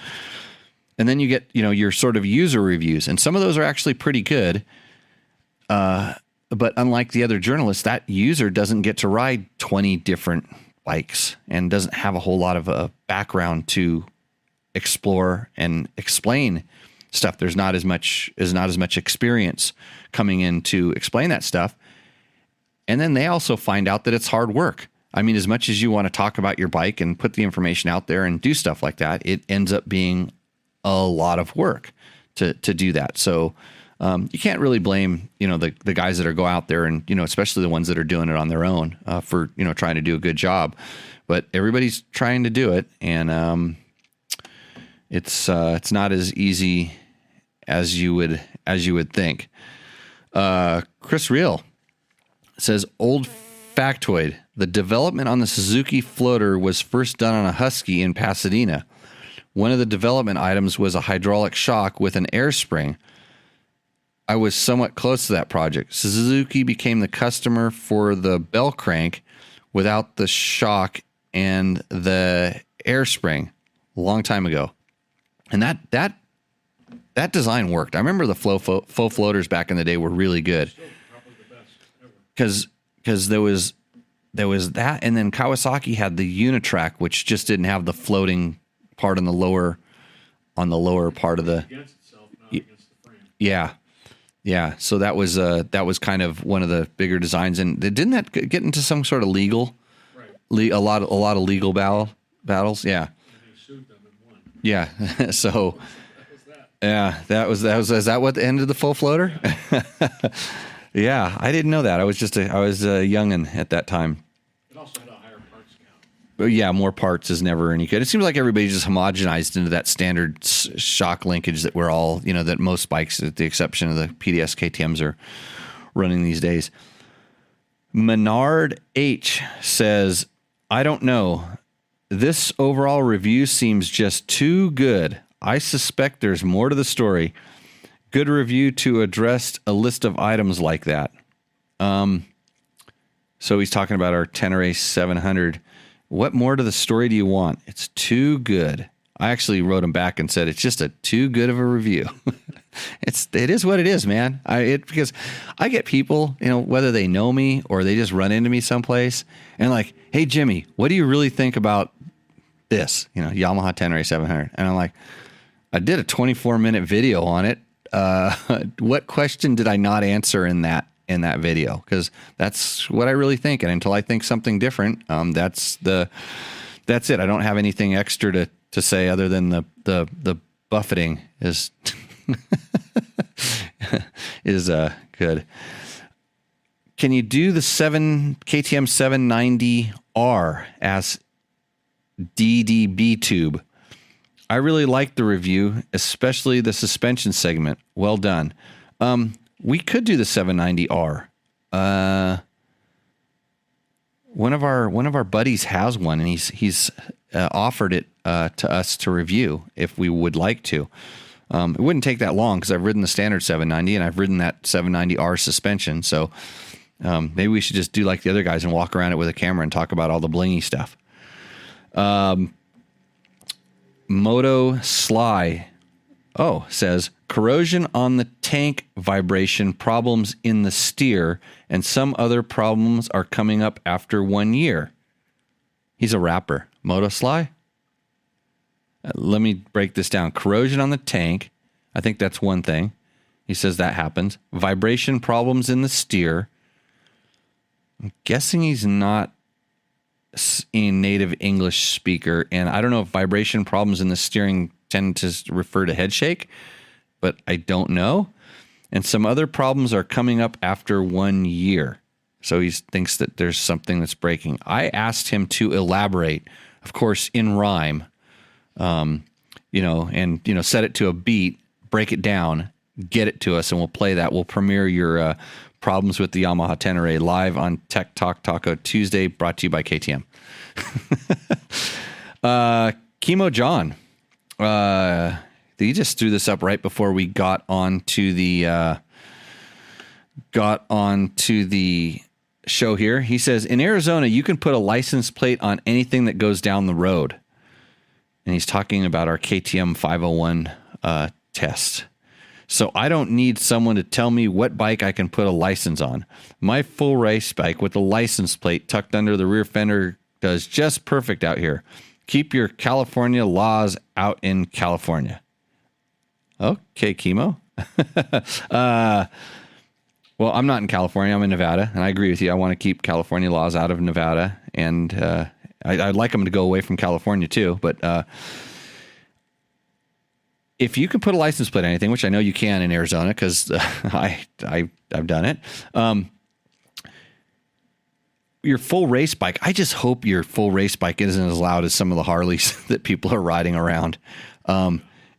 And then you get, your sort of user reviews, and some of those are actually pretty good. But unlike the other journalists, that user doesn't get to ride 20 different bikes and doesn't have a whole lot of a background to explore and explain stuff. There's not as much experience coming in to explain that stuff. And then they also find out that it's hard work. I mean, as much as you want to talk about your bike and put the information out there and do stuff like that, it ends up being a lot of work to do that. So you can't really blame, the guys that go out there and, especially the ones that are doing it on their own for, trying to do a good job. But everybody's trying to do it, and it's not as easy as you would think. Chris Reel says, old factoid: the development on the Suzuki floater was first done on a Husky in Pasadena. One of the development items was a hydraulic shock with an air spring. I was somewhat close to that project. Suzuki became the customer for the bell crank without the shock and the air spring a long time ago. And that design worked. I remember the faux floaters back in the day were really good. Probably the best ever. Because there was that, and then Kawasaki had the Unitrack, which just didn't have the floating part on the lower part of the Against itself, not against the frame. yeah. So that was kind of one of the bigger designs, and didn't that get into some sort of legal, Right. a lot of legal battles? Yeah, And they sued them and won. yeah. So That was that. yeah, that was is that what ended the full floater? Yeah, I didn't know that. I was a youngin' at that time. It also had a higher parts count. But yeah, more parts is never any good. It seems like everybody just homogenized into that standard shock linkage that we're all, that most bikes, with the exception of the PDS KTMs, are running these days. Menard H says, I don't know. This overall review seems just too good. I suspect there's more to the story. Good review to address a list of items like that. So he's talking about our Tenere 700. What more to the story do you want? It's too good. I actually wrote him back and said it's just too good of a review. It is what it is, man. Because I get people, whether they know me or they just run into me someplace and like, hey Jimmy, what do you really think about this? Yamaha Tenere 700. And I'm like, I did a 24-minute video on it. What question did I not answer in that video? Because that's what I really think, and until I think something different, that's it. I don't have anything extra to say other than the buffeting is is good. Can you do the KTM 790R as DDB tube? I really liked the review, especially the suspension segment. Well done. We could do the 790R. One of our buddies has one, and he's offered it to us to review if we would like to. It wouldn't take that long because I've ridden the standard 790 and I've ridden that 790R suspension. So maybe we should just do like the other guys and walk around it with a camera and talk about all the blingy stuff. Moto Sly says corrosion on the tank, vibration, problems in the steer, and some other problems are coming up after 1 year. He's a rapper. Moto Sly? Let me break this down. Corrosion on the tank. I think that's one thing. He says that happens. Vibration problems in the steer. I'm guessing he's not a native English speaker, and I don't know if vibration problems in the steering tend to refer to head shake, but I don't know. And some other problems are coming up after 1 year. So he thinks that there's something that's breaking. I asked him to elaborate, of course, in rhyme, and set it to a beat, break it down, get it to us, and we'll play that. We'll premiere your problems with the Yamaha Tenere live on Tech Talk Taco Tuesday, brought to you by KTM. Chemo John. He just threw this up right before we got onto the show here. He says, in Arizona, you can put a license plate on anything that goes down the road. And he's talking about our KTM 501 test. So I don't need someone to tell me what bike I can put a license on. My full race bike with the license plate tucked under the rear fender does just perfect out here. Keep your California laws out in California. Okay, Chemo. Well, I'm not in California. I'm in Nevada, and I agree with you. I want to keep California laws out of Nevada, and I'd like them to go away from California too. But if you can put a license plate on anything, which I know you can in Arizona because I've done it. Your full race bike. I just hope your full race bike isn't as loud as some of the Harleys that people are riding around.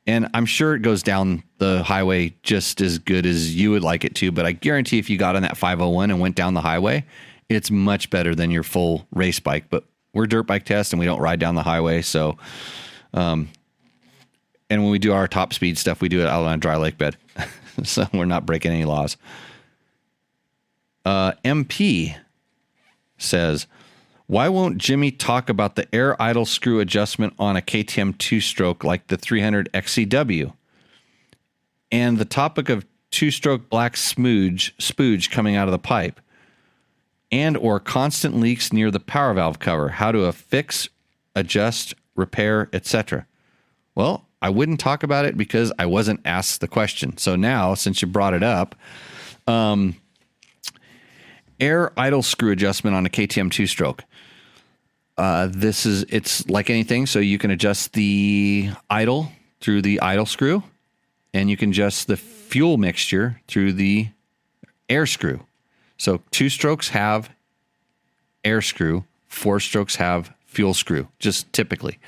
And I'm sure it goes down the highway just as good as you would like it to, but I guarantee if you got on that 501 and went down the highway, it's much better than your full race bike. But we're dirt bike test and we don't ride down the highway. So, and when we do our top speed stuff, we do it out on a dry lake bed. So we're not breaking any laws. MP says, why won't Jimmy talk about the air idle screw adjustment on a KTM 2-stroke like the 300 XCW? And the topic of 2-stroke black spooge coming out of the pipe and or constant leaks near the power valve cover, how to affix, adjust, repair, etc. Well, I wouldn't talk about it because I wasn't asked the question. So now, since you brought it up, air idle screw adjustment on a KTM 2-stroke. It's like anything. So you can adjust the idle through the idle screw, and you can adjust the fuel mixture through the air screw. So 2-strokes have air screw, 4-strokes have fuel screw, just typically.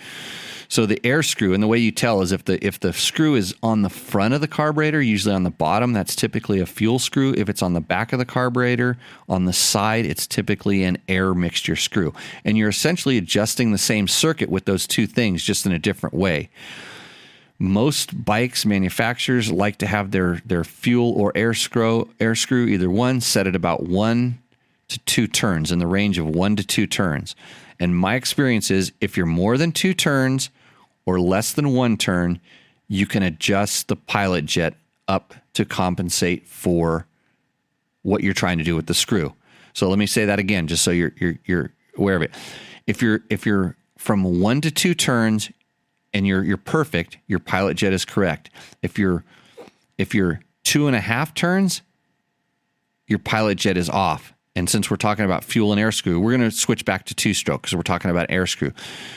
So the air screw, and the way you tell is if the screw is on the front of the carburetor, usually on the bottom, that's typically a fuel screw. If it's on the back of the carburetor, on the side, it's typically an air mixture screw. And you're essentially adjusting the same circuit with those two things, just in a different way. Most bikes manufacturers like to have their fuel or air screw either one set at about 1 to 2 turns, in the range of 1 to 2 turns. And my experience is if you're more than 2 turns or less than 1 turn, you can adjust the pilot jet up to compensate for what you're trying to do with the screw. So let me say that again, just so you're aware of it. If you're from 1 to 2 turns and you're perfect, your pilot jet is correct. If you're 2.5 turns, your pilot jet is off. And since we're talking about fuel and air screw, we're going to switch back to 2-stroke because we're talking about air screw.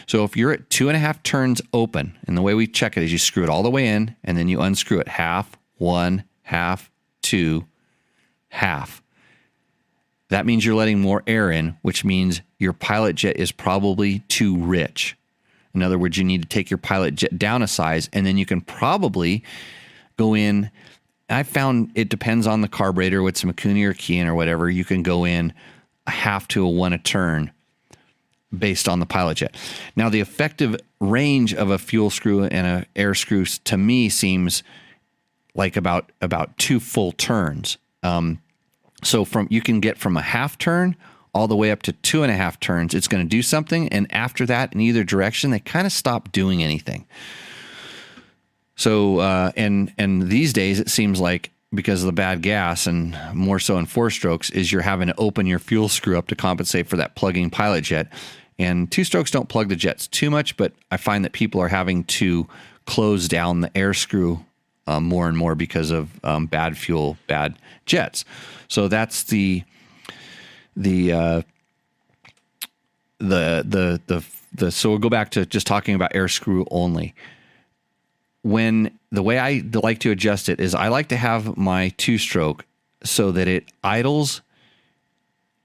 So if you're at 2.5 turns open, and the way we check it is you screw it all the way in, and then you unscrew it half, 1, half, 2, half. That means you're letting more air in, which means your pilot jet is probably too rich. In other words, you need to take your pilot jet down a size, and then you can probably go in. I found it depends on the carburetor, with some Mikuni or Kian or whatever. You can go in a half to a 1 a turn based on the pilot jet. Now, the effective range of a fuel screw and an air screw to me seems like about 2 full turns. So you can get from a half turn all the way up to 2.5 turns. It's going to do something, and after that, in either direction, they kind of stop doing anything. So, and these days it seems like because of the bad gas, and more so in 4-strokes, is you're having to open your fuel screw up to compensate for that plugging pilot jet. And 2-strokes don't plug the jets too much, but I find that people are having to close down the air screw more and more because of bad fuel, bad jets. So that's so we'll go back to just talking about air screw only. The way I like to adjust it is I like to have my 2-stroke so that it idles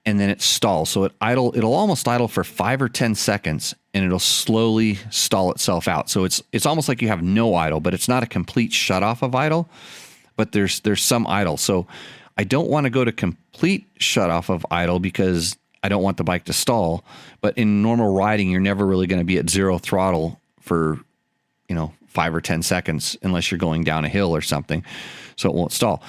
and then it stalls. So it'll almost idle for 5 or 10 seconds and it'll slowly stall itself out. So it's almost like you have no idle, but it's not a complete shut off of idle, but there's some idle. So I don't want to go to complete shut off of idle because I don't want the bike to stall. But in normal riding, you're never really going to be at 0 throttle for 5 or 10 seconds unless you're going down a hill or something, so it won't stall.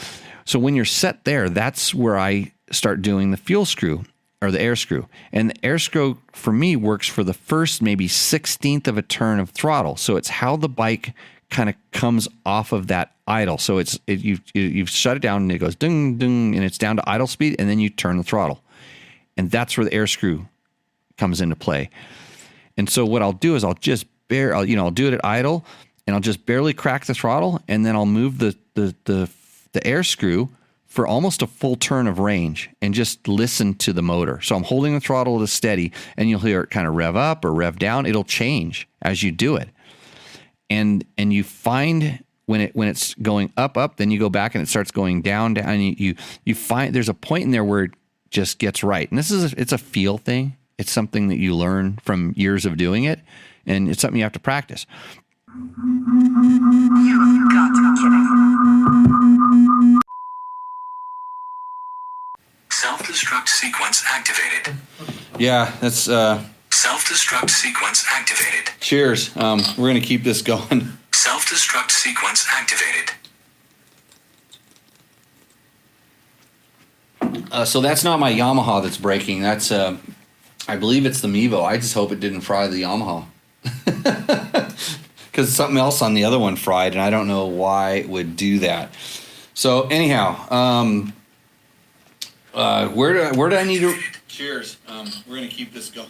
So when you're set there, that's where I start doing the fuel screw. or the air screw. And the air screw for me works for the first maybe 16th of a turn of throttle. So it's how the bike kind of comes off of that idle. So you've shut it down and it goes ding ding and it's down to idle speed, and then you turn the throttle. And that's where the air screw comes into play. And so what I'll do is I'll do it at idle, and I'll just barely crack the throttle, and then I'll move the air screw for almost a full turn of range and just listen to the motor. So I'm holding the throttle to steady, and you'll hear it kind of rev up or rev down. It'll change as you do it. And you find when it's going up, then you go back and it starts going down, and you find there's a point in there where it just gets right. And it's a feel thing. It's something that you learn from years of doing it, and it's something you have to practice. You've got to be kidding. Self-destruct sequence activated. Yeah, that's Self-destruct sequence activated. cheers. We're going to keep this going. Self-destruct sequence activated. So that's not my Yamaha that's breaking. That's I believe it's the Mevo. I just hope it didn't fry the Yamaha. Because something else on the other one fried, and I don't know why it would do that. So anyhow, where do I need to? Cheers. We're gonna keep this going.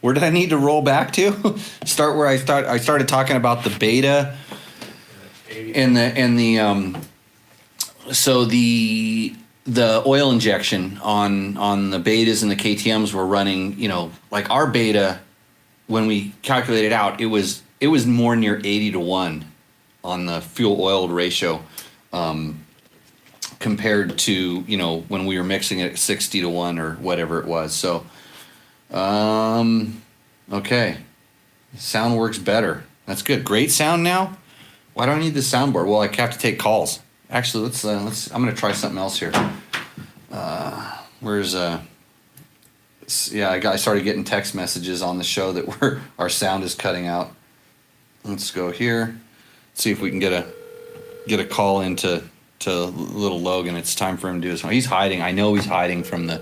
Where did I need to roll back to? Start where I started talking about the beta and the oil injection on the betas and the KTMs were running. Like our beta, when we calculated out, it was more near 80-1 on the fuel oil ratio, compared to when we were mixing it at 60-1 or whatever it was. So, okay, sound works better. That's good. Great sound now. Why do I need the soundboard? Well, I have to take calls. Actually, let's. I'm gonna try something else here. I started getting text messages on the show that our sound is cutting out. Let's go here. See if we can get a call into little Logan. It's time for him to do this. He's hiding. I know he's hiding from the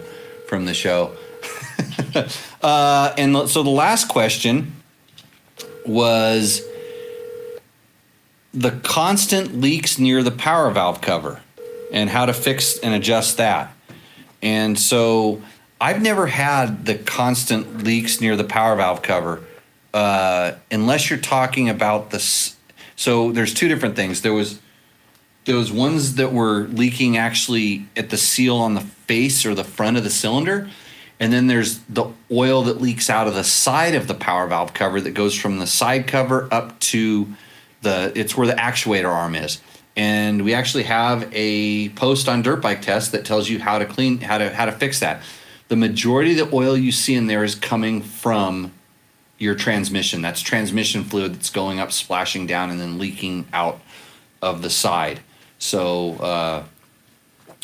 show. And so the last question was the constant leaks near the power valve cover and how to fix and adjust that. And so I've never had the constant leaks near the power valve cover, unless you're talking about this. So there's two different things. There was ones that were leaking actually at the seal on the face or the front of the cylinder. And then there's the oil that leaks out of the side of the power valve cover that goes from the side cover up to it's where the actuator arm is. And we actually have a post on Dirt Bike Test that tells you how to fix that. The majority of the oil you see in there is coming from your transmission. That's transmission fluid that's going up, splashing down, and then leaking out of the side. So,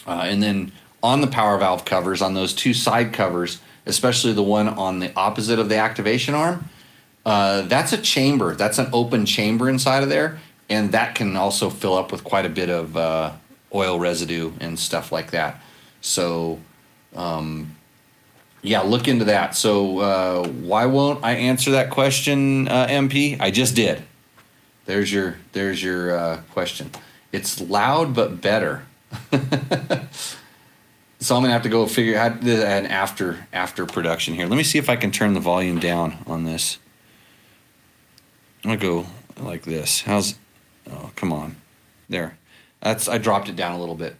and then on the power valve covers, on those two side covers, especially the one on the opposite of the activation arm, that's a chamber. That's an open chamber inside of there, and that can also fill up with quite a bit of oil residue and stuff like that. So, yeah, look into that. So why won't I answer that question, MP? I just did. There's your question. It's loud but better. So I'm gonna have to go figure out an after production here. Let me see if I can turn the volume down on this. I'm gonna go like this. Oh, come on. There. I dropped it down a little bit.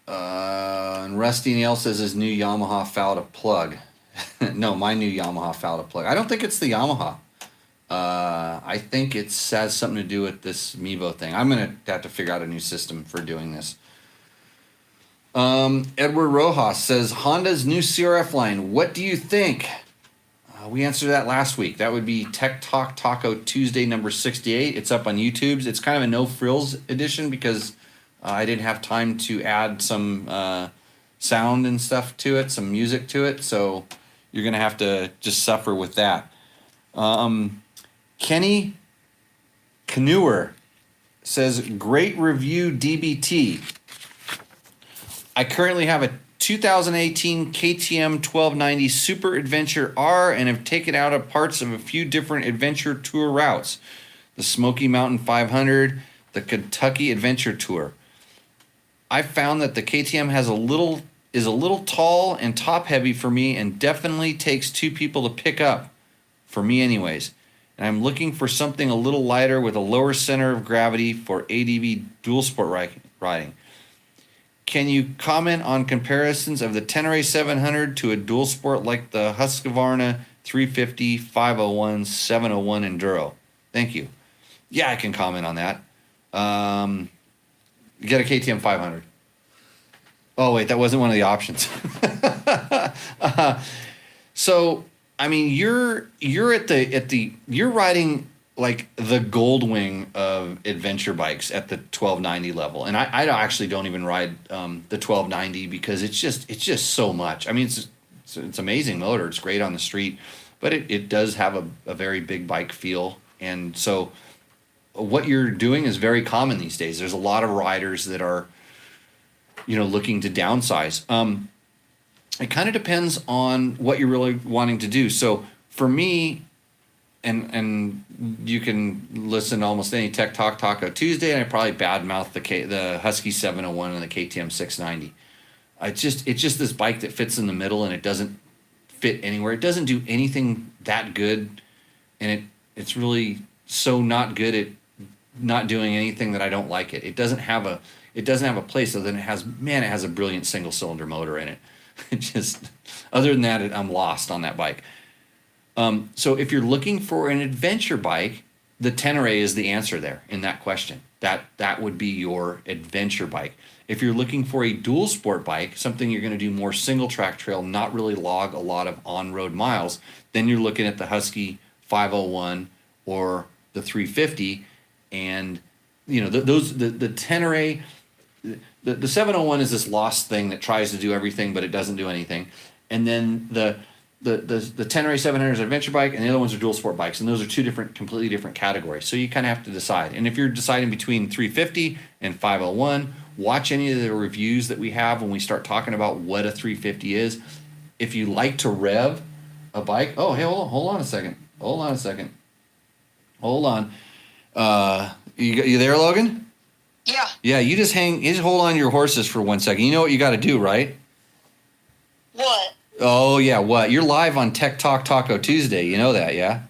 And Rusty Nail says his new Yamaha fouled a plug. No, my new Yamaha fouled a plug. I don't think it's the Yamaha. I think it has something to do with this Mevo thing. I'm going to have to figure out a new system for doing this. Edward Rojas says, Honda's new CRF line, what do you think? We answered that last week. That would be Tech Talk Taco Tuesday number 68. It's up on YouTube. It's kind of a no-frills edition because I didn't have time to add some sound and stuff to it, some music to it. So you're going to have to just suffer with that. Kenny Canoer says, great review, DBT. I currently have a 2018 KTM 1290 Super Adventure R and have taken out of parts of a few different adventure tour routes. The Smoky Mountain 500, the Kentucky Adventure Tour. I found that the KTM is a little tall and top heavy for me and definitely takes two people to pick up, for me anyways. And I'm looking for something a little lighter with a lower center of gravity for ADV dual sport riding. Can you comment on comparisons of the Tenere 700 to a dual sport like the Husqvarna 350, 501, 701 Enduro? Thank you. Yeah, I can comment on that. Get a KTM 500. Oh wait, that wasn't one of the options. So I mean, you're riding like the Goldwing of adventure bikes at the 1290 level, and I actually don't even ride the 1290 because it's just so much. I mean, it's amazing motor. It's great on the street, but it does have a very big bike feel, and so what you're doing is very common these days. There's a lot of riders that are, looking to downsize. It kind of depends on what you're really wanting to do. So for me, and you can listen to almost any Tech Talk Taco Tuesday, and I probably badmouth the Husky 701 and the KTM 690. It's just this bike that fits in the middle, and it doesn't fit anywhere. It doesn't do anything that good, and it's really so not good at not doing anything that I don't like it. It doesn't have a place other than it has a brilliant single cylinder motor in it. Other than that, I'm lost on that bike. So if you're looking for an adventure bike, the Tenere is the answer there in that question. That would be your adventure bike. If you're looking for a dual sport bike, something you're going to do more single track trail, not really log a lot of on-road miles, then you're looking at the Husky 501 or the 350. And the Tenere, the 701 is this lost thing that tries to do everything, but it doesn't do anything. And then the Tenere 700 is an adventure bike, and the other ones are dual sport bikes, and those are completely different categories. So you kind of have to decide. And if you're deciding between 350 and 501, watch any of the reviews that we have when we start talking about what a 350 is. If you like to rev a bike, oh hey, hold on a second. You there, Logan? Yeah. Yeah, you just hold on to your horses for 1 second. You know what you got to do, right? What? Oh yeah, what? You're live on Tech Talk Taco Tuesday. You know that, yeah?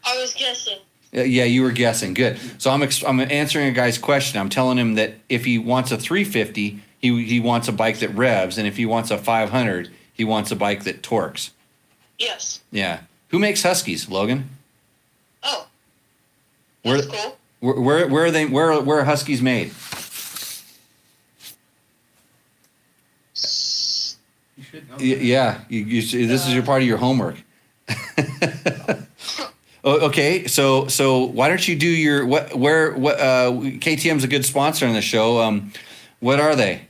I was guessing. Yeah, you were guessing. Good. So I'm answering a guy's question. I'm telling him that if he wants a 350, he wants a bike that revs, and if he wants a 500, he wants a bike that torques. Yes. Yeah. Who makes Huskies, Logan? Oh. That's cool. Where are they? Where are Huskies made? You should know. Yeah, this is your part of your homework. Okay, so why don't you do your KTM's a good sponsor on the show. What are they?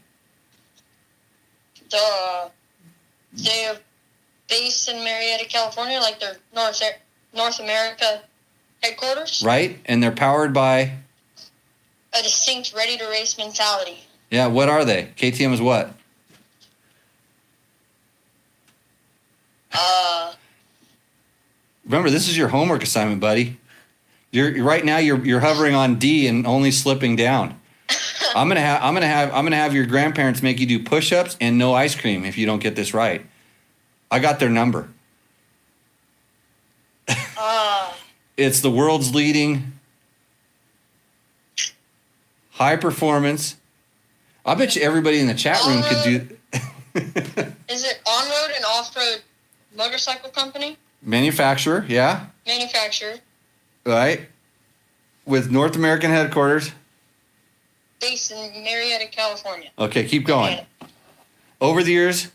They're based in Marietta, California, like their North America headquarters. Right, and they're powered by A distinct ready-to-race mentality. Yeah, what are they? KTM is what? Remember, this is your homework assignment, buddy. You're right now. You're hovering on D and only slipping down. I'm gonna have your grandparents make you do push-ups and no ice cream if you don't get this right. I got their number. It's the world's leading high performance. I bet you everybody in the chat room could do. Is it on-road and off-road motorcycle company? Manufacturer, yeah. Manufacturer. Right. With North American headquarters. Based in Marietta, California. Okay, keep going. Over the years,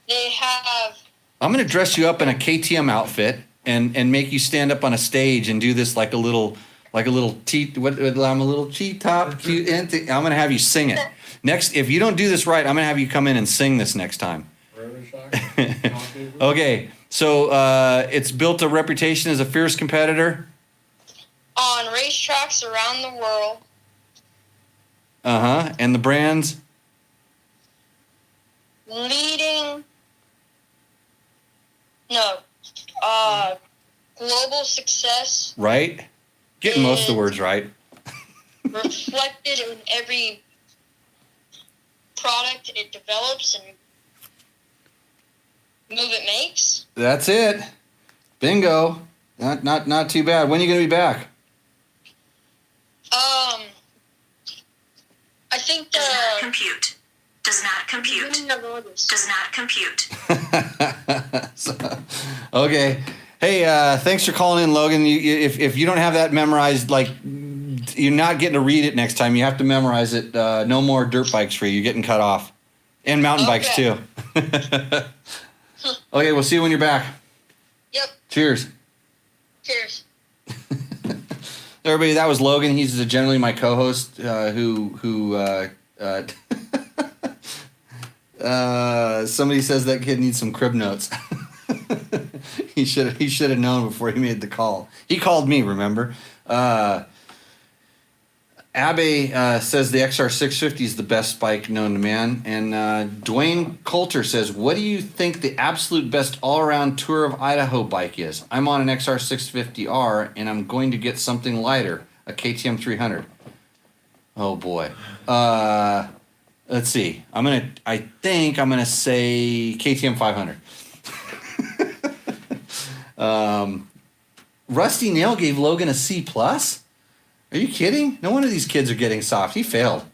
they have... I'm going to dress you up in a KTM outfit and make you stand up on a stage and do this like a little I'm a little T-top cute. I'm going to have you sing it. Next, if you don't do this right, I'm going to have you come in and sing this next time. Okay, so it's built a reputation as a fierce competitor. On racetracks around the world. And the brands? Leading. No. Global success. Right? Getting most of the words right. Reflected in every product it develops and move it makes. That's it. Bingo. Not too bad. When are you going to be back? I think Does not compute. Does not compute. beginning of August. Does not compute. Okay. Hey, thanks for calling in, Logan. If you don't have that memorized, like, you're not getting to read it next time. You have to memorize it. No more dirt bikes for you. You're getting cut off. And mountain bikes, too. Okay, we'll see you when you're back. Yep. Cheers. Cheers. Everybody, that was Logan. He's generally my co-host somebody says that kid needs some crib notes. He should have known before he made the call. He called me, remember? Abe says the XR650 is the best bike known to man. And Dwayne Coulter says, what do you think the absolute best all-around Tour of Idaho bike is? I'm on an XR650R, and I'm going to get something lighter, a KTM 300. Oh, boy. Let's see. I think I'm going to say KTM 500. Rusty Nail gave Logan a C+. Are you kidding? No wonder these kids are getting soft. He failed.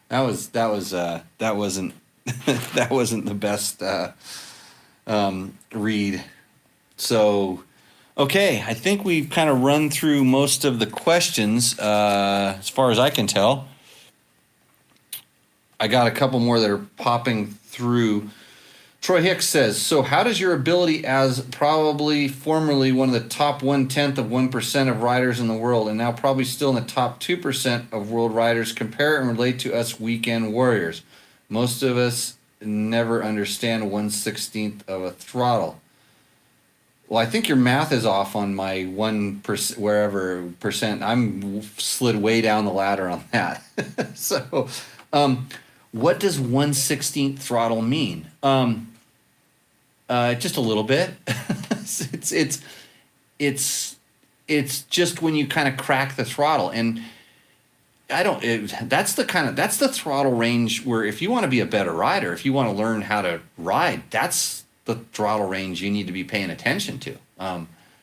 That wasn't that wasn't the best read. So, okay, I think we've kind of run through most of the questions as far as I can tell. I got a couple more that are popping through. Troy Hicks says, so how does your ability as probably formerly one of the top 1/10 of 1% of riders in the world and now probably still in the top 2% of world riders compare and relate to us weekend warriors? Most of us never understand 1/16 of a throttle. Well, I think your math is off on my 1% wherever percent. I'm slid way down the ladder on that. So, what does 1/16 throttle mean? Just a little bit. it's just when you kind of crack the throttle, and that's the throttle range where if you want to be a better rider, if you want to learn how to ride, that's the throttle range you need to be paying attention to,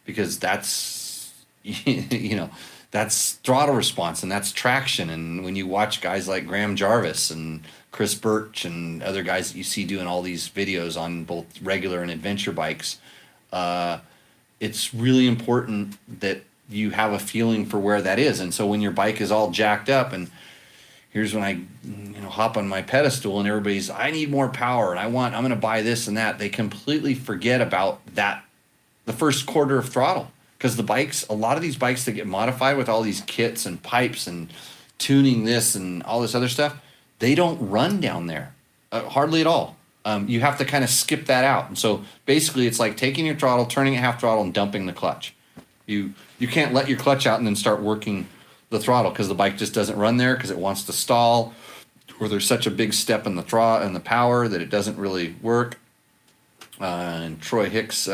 because that's that's throttle response and that's traction. And when you watch guys like Graham Jarvis and Chris Birch and other guys that you see doing all these videos on both regular and adventure bikes, it's really important that you have a feeling for where that is. And so when your bike is all jacked up, and here's when I hop on my pedestal and everybody's, I need more power and I'm going to buy this and that, they completely forget about that, the first quarter of throttle. Because a lot of these bikes that get modified with all these kits and pipes and tuning this and all this other stuff, they don't run down there, hardly at all. You have to kind of skip that out. And so basically it's like taking your throttle, turning it half throttle, and dumping the clutch. You can't let your clutch out and then start working the throttle because the bike just doesn't run there because it wants to stall, or there's such a big step in the throttle and the power that it doesn't really work. And Troy Hicks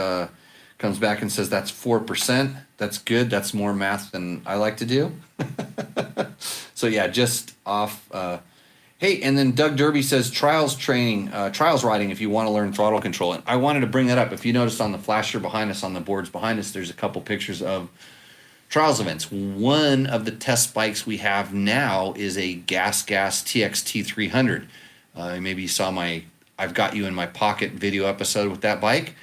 comes back and says that's 4%. That's good. That's more math than I like to do. So yeah, just off. Hey, and then Doug Derby says trials riding if you want to learn throttle control. And I wanted to bring that up. If you noticed on the flasher behind us, on the boards behind us, there's a couple pictures of trials events. One of the test bikes we have now is a Gas TXT 300. Maybe you saw I've Got You in My Pocket video episode with that bike.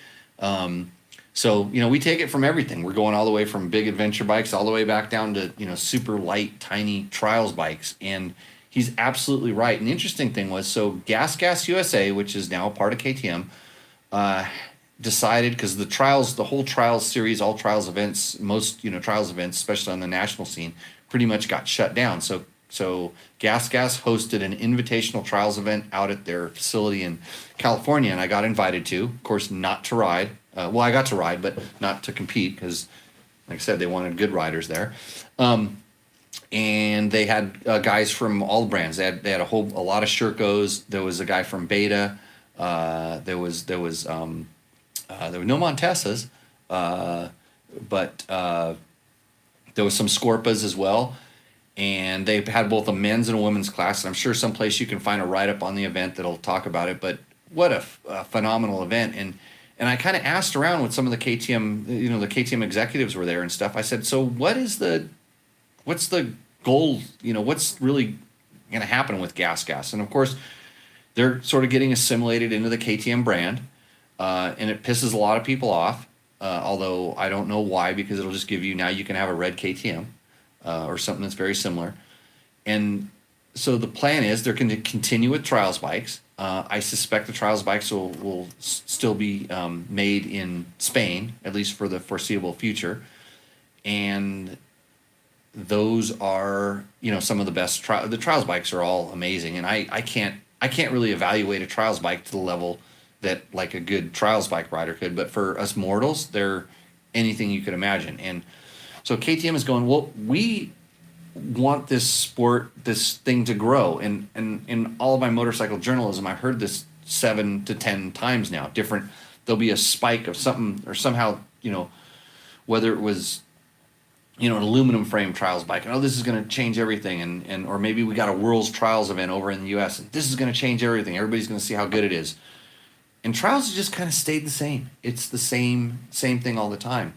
So, we take it from everything. We're going all the way from big adventure bikes all the way back down to, super light, tiny trials bikes. And he's absolutely right. And the interesting thing was, so Gas USA, which is now a part of KTM, decided, because the whole trials series, all trials events, most, trials events, especially on the national scene, pretty much got shut down. So Gas hosted an invitational trials event out at their facility in California, and I got invited to, of course, not to ride. I got to ride, but not to compete because, like I said, they wanted good riders there. and they had guys from all brands. They had a lot of Shercos. There was a guy from Beta. There were no Montesas, but there was some Scorpas as well. And they had both a men's and a women's class. And I'm sure someplace you can find a write-up on the event that'll talk about it. But what a phenomenal event. And I kind of asked around with some of the KTM, the KTM executives were there and stuff. I said, so what's the goal? What's really going to happen with gas? And of course, they're sort of getting assimilated into the KTM brand. And it pisses a lot of people off. Although I don't know why, because it'll just give you, now you can have a red KTM. Or something that's very similar. And so the plan is they're going to continue with trials bikes. I suspect the trials bikes will still be made in Spain, at least for the foreseeable future. And those are, some of the best. The trials bikes are all amazing. And I can't really evaluate a trials bike to the level that like a good trials bike rider could. But for us mortals, they're anything you could imagine. And so KTM is going, well, we want this sport, this thing to grow. And in all of my motorcycle journalism, I've heard this 7 to 10 times now. There'll be a spike of something, or somehow, whether it was, an aluminum frame trials bike. And, this is going to change everything. Or maybe we got a World's Trials event over in the U.S. and this is going to change everything. Everybody's going to see how good it is. And trials has just kind of stayed the same. It's the same thing all the time.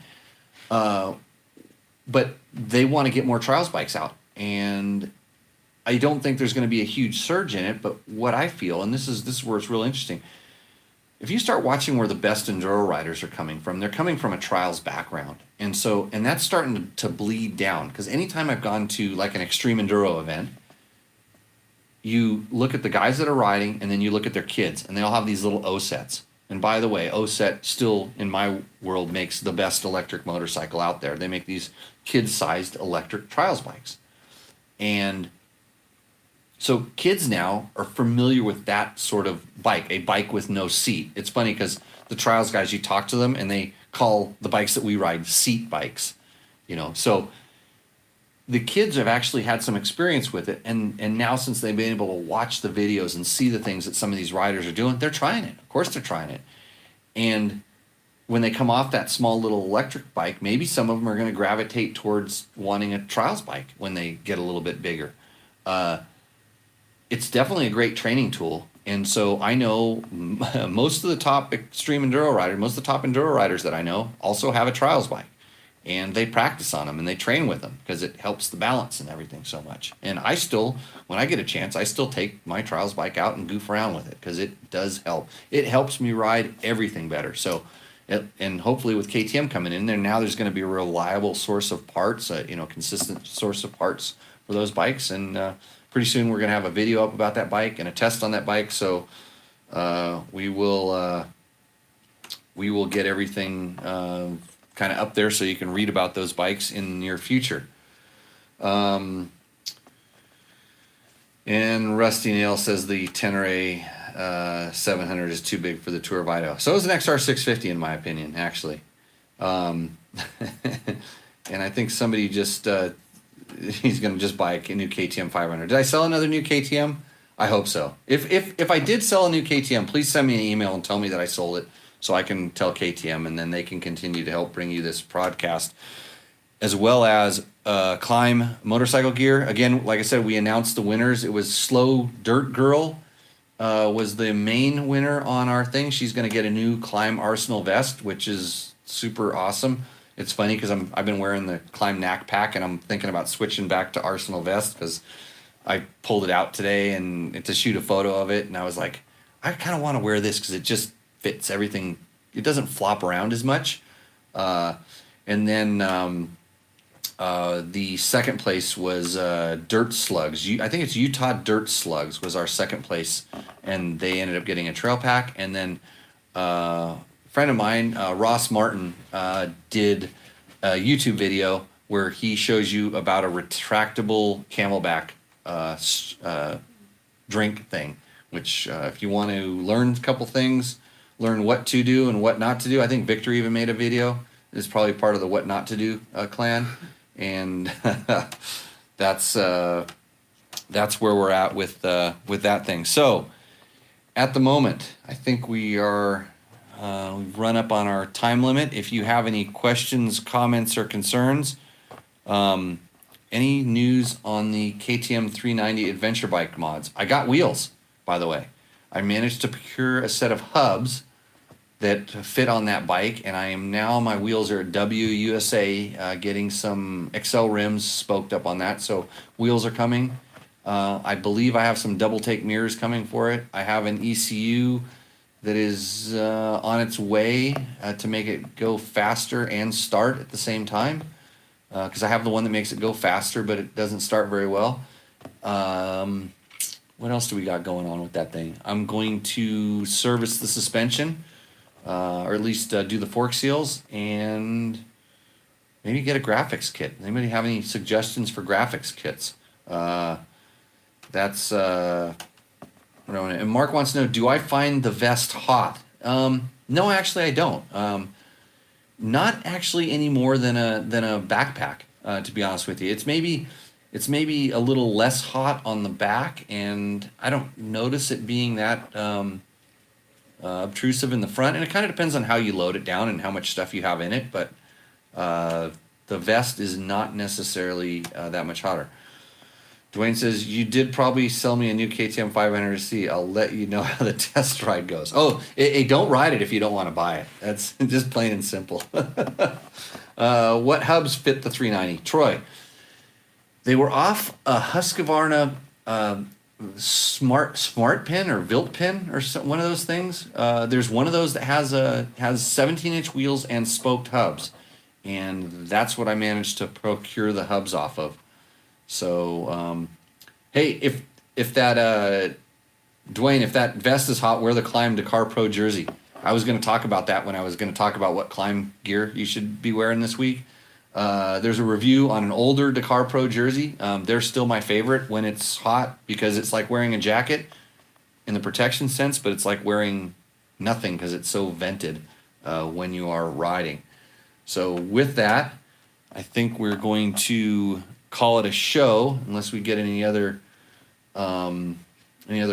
But they want to get more trials bikes out. And I don't think there's going to be a huge surge in it. But what I feel, and this is where it's real interesting, if you start watching where the best enduro riders are coming from, they're coming from a trials background. And that's starting to bleed down. Because anytime I've gone to like an extreme enduro event, you look at the guys that are riding and then you look at their kids. And they all have these little O-sets. And by the way, O-set still, in my world, makes the best electric motorcycle out there. They make these kid-sized electric trials bikes. And so kids now are familiar with that sort of bike, a bike with no seat. It's funny because the trials guys, you talk to them, and they call the bikes that we ride seat bikes. So the kids have actually had some experience with it. And now since they've been able to watch the videos and see the things that some of these riders are doing, they're trying it. Of course they're trying it. And when they come off that small little electric bike, maybe some of them are going to gravitate towards wanting a trials bike when they get a little bit bigger. It's definitely a great training tool. And so I know most of the top extreme enduro riders, most of the top enduro riders that I know also have a trials bike. And they practice on them and they train with them because it helps the balance and everything so much. And I still, when I get a chance, I still take my trials bike out and goof around with it because it does help. It helps me ride everything better. So, and hopefully with KTM coming in there, now there's going to be a reliable source of parts, consistent source of parts for those bikes. And pretty soon we're going to have a video up about that bike and a test on that bike. So we will get everything kind of up there so you can read about those bikes in the near future. And Rusty Nail says the Tenere 700 is too big for the Tour Vito. So is an XR 650 in my opinion, actually. And I think somebody just he's going to just buy a new KTM 500. Did I sell another new KTM? I hope so. If I did sell a new KTM, please send me an email and tell me that I sold it, so I can tell KTM, and then they can continue to help bring you this podcast, as well as Climb motorcycle gear. Again, like I said, we announced the winners. It was Slow Dirt Girl was the main winner on our thing. She's going to get a new Climb Arsenal vest, which is super awesome. It's funny because I've been wearing the Climb Knack Pack, and I'm thinking about switching back to Arsenal vest because I pulled it out today and to shoot a photo of it, and I was like, I kind of want to wear this because it just fits everything. It doesn't flop around as much. And then the second place was Dirt Slugs. I think it's Utah Dirt Slugs was our second place, and they ended up getting a trail pack. And then a friend of mine, Ross Martin, did a YouTube video where he shows you about a retractable Camelback drink thing, which if you want to learn a couple things, learn what to do and what not to do. I think Victor even made a video. It's probably part of the what not to do clan. And that's where we're at with that thing. So at the moment, I think we've run up on our time limit. If you have any questions, comments, or concerns, any news on the KTM 390 adventure bike mods? I got wheels, by the way. I managed to procure a set of hubs that fit on that bike, and my wheels are WUSA, getting some XL rims spoked up on that. So wheels are coming. I believe I have some double take mirrors coming for it. I have an ECU that is on its way to make it go faster and start at the same time. Because I have the one that makes it go faster, but it doesn't start very well. What else do we got going on with that thing? I'm going to service the suspension, or at least do the fork seals, and maybe get a graphics kit. Anybody have any suggestions for graphics kits? That's what I want to. And Mark wants to know: do I find the vest hot? No, actually, I don't. Not actually any more than a backpack, to be honest with you. It's maybe a little less hot on the back, and I don't notice it being that obtrusive in the front. And it kind of depends on how you load it down and how much stuff you have in it. But the vest is not necessarily that much hotter. Dwayne says, you did probably sell me a new KTM 500C. I'll let you know how the test ride goes. Oh, don't ride it if you don't want to buy it. That's just plain and simple. What hubs fit the 390? Troy, they were off a Husqvarna smart pin or Vilt pin or one of those things. There's one of those that has 17-inch wheels and spoked hubs. And that's what I managed to procure the hubs off of. So, hey, if that Dwayne, if that vest is hot, wear the Climb Dakar Pro jersey. I was going to talk about that when I was going to talk about what climb gear you should be wearing this week. There's a review on an older Dakar Pro jersey. They're still my favorite when it's hot because it's like wearing a jacket in the protection sense, but it's like wearing nothing because it's so vented when you are riding. So with that, I think we're going to call it a show unless we get any other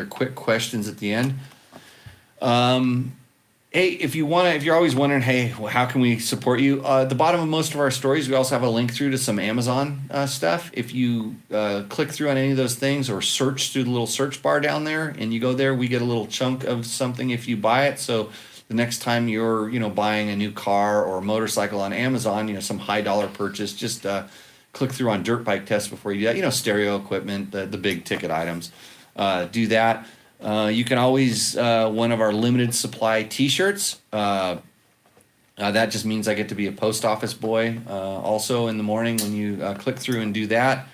quick questions at the end. Hey, if you're always wondering, hey, how can we support you? At the bottom of most of our stories, we also have a link through to some Amazon stuff. If you click through on any of those things or search through the little search bar down there and you go there, we get a little chunk of something if you buy it. So the next time you're, buying a new car or motorcycle on Amazon, some high dollar purchase, just click through on dirt bike tests before you do that. Stereo equipment, the big ticket items. Do that. You can always one of our limited supply T-shirts. That just means I get to be a post office boy also in the morning when you click through and do that.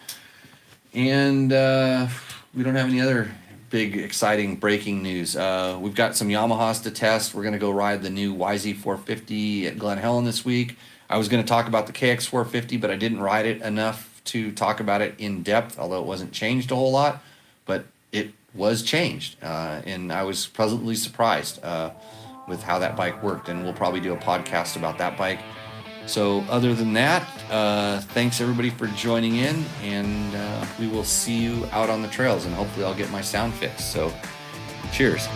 And we don't have any other big exciting breaking news. We've got some Yamahas to test. We're going to go ride the new YZ450 at Glen Helen this week. I was going to talk about the KX450, but I didn't ride it enough to talk about it in depth, although it wasn't changed a whole lot. But it was changed, and I was pleasantly surprised with how that bike worked, and we'll probably do a podcast about that bike. So other than that, thanks everybody for joining in, and we will see you out on the trails, and hopefully I'll get my sound fixed. So cheers.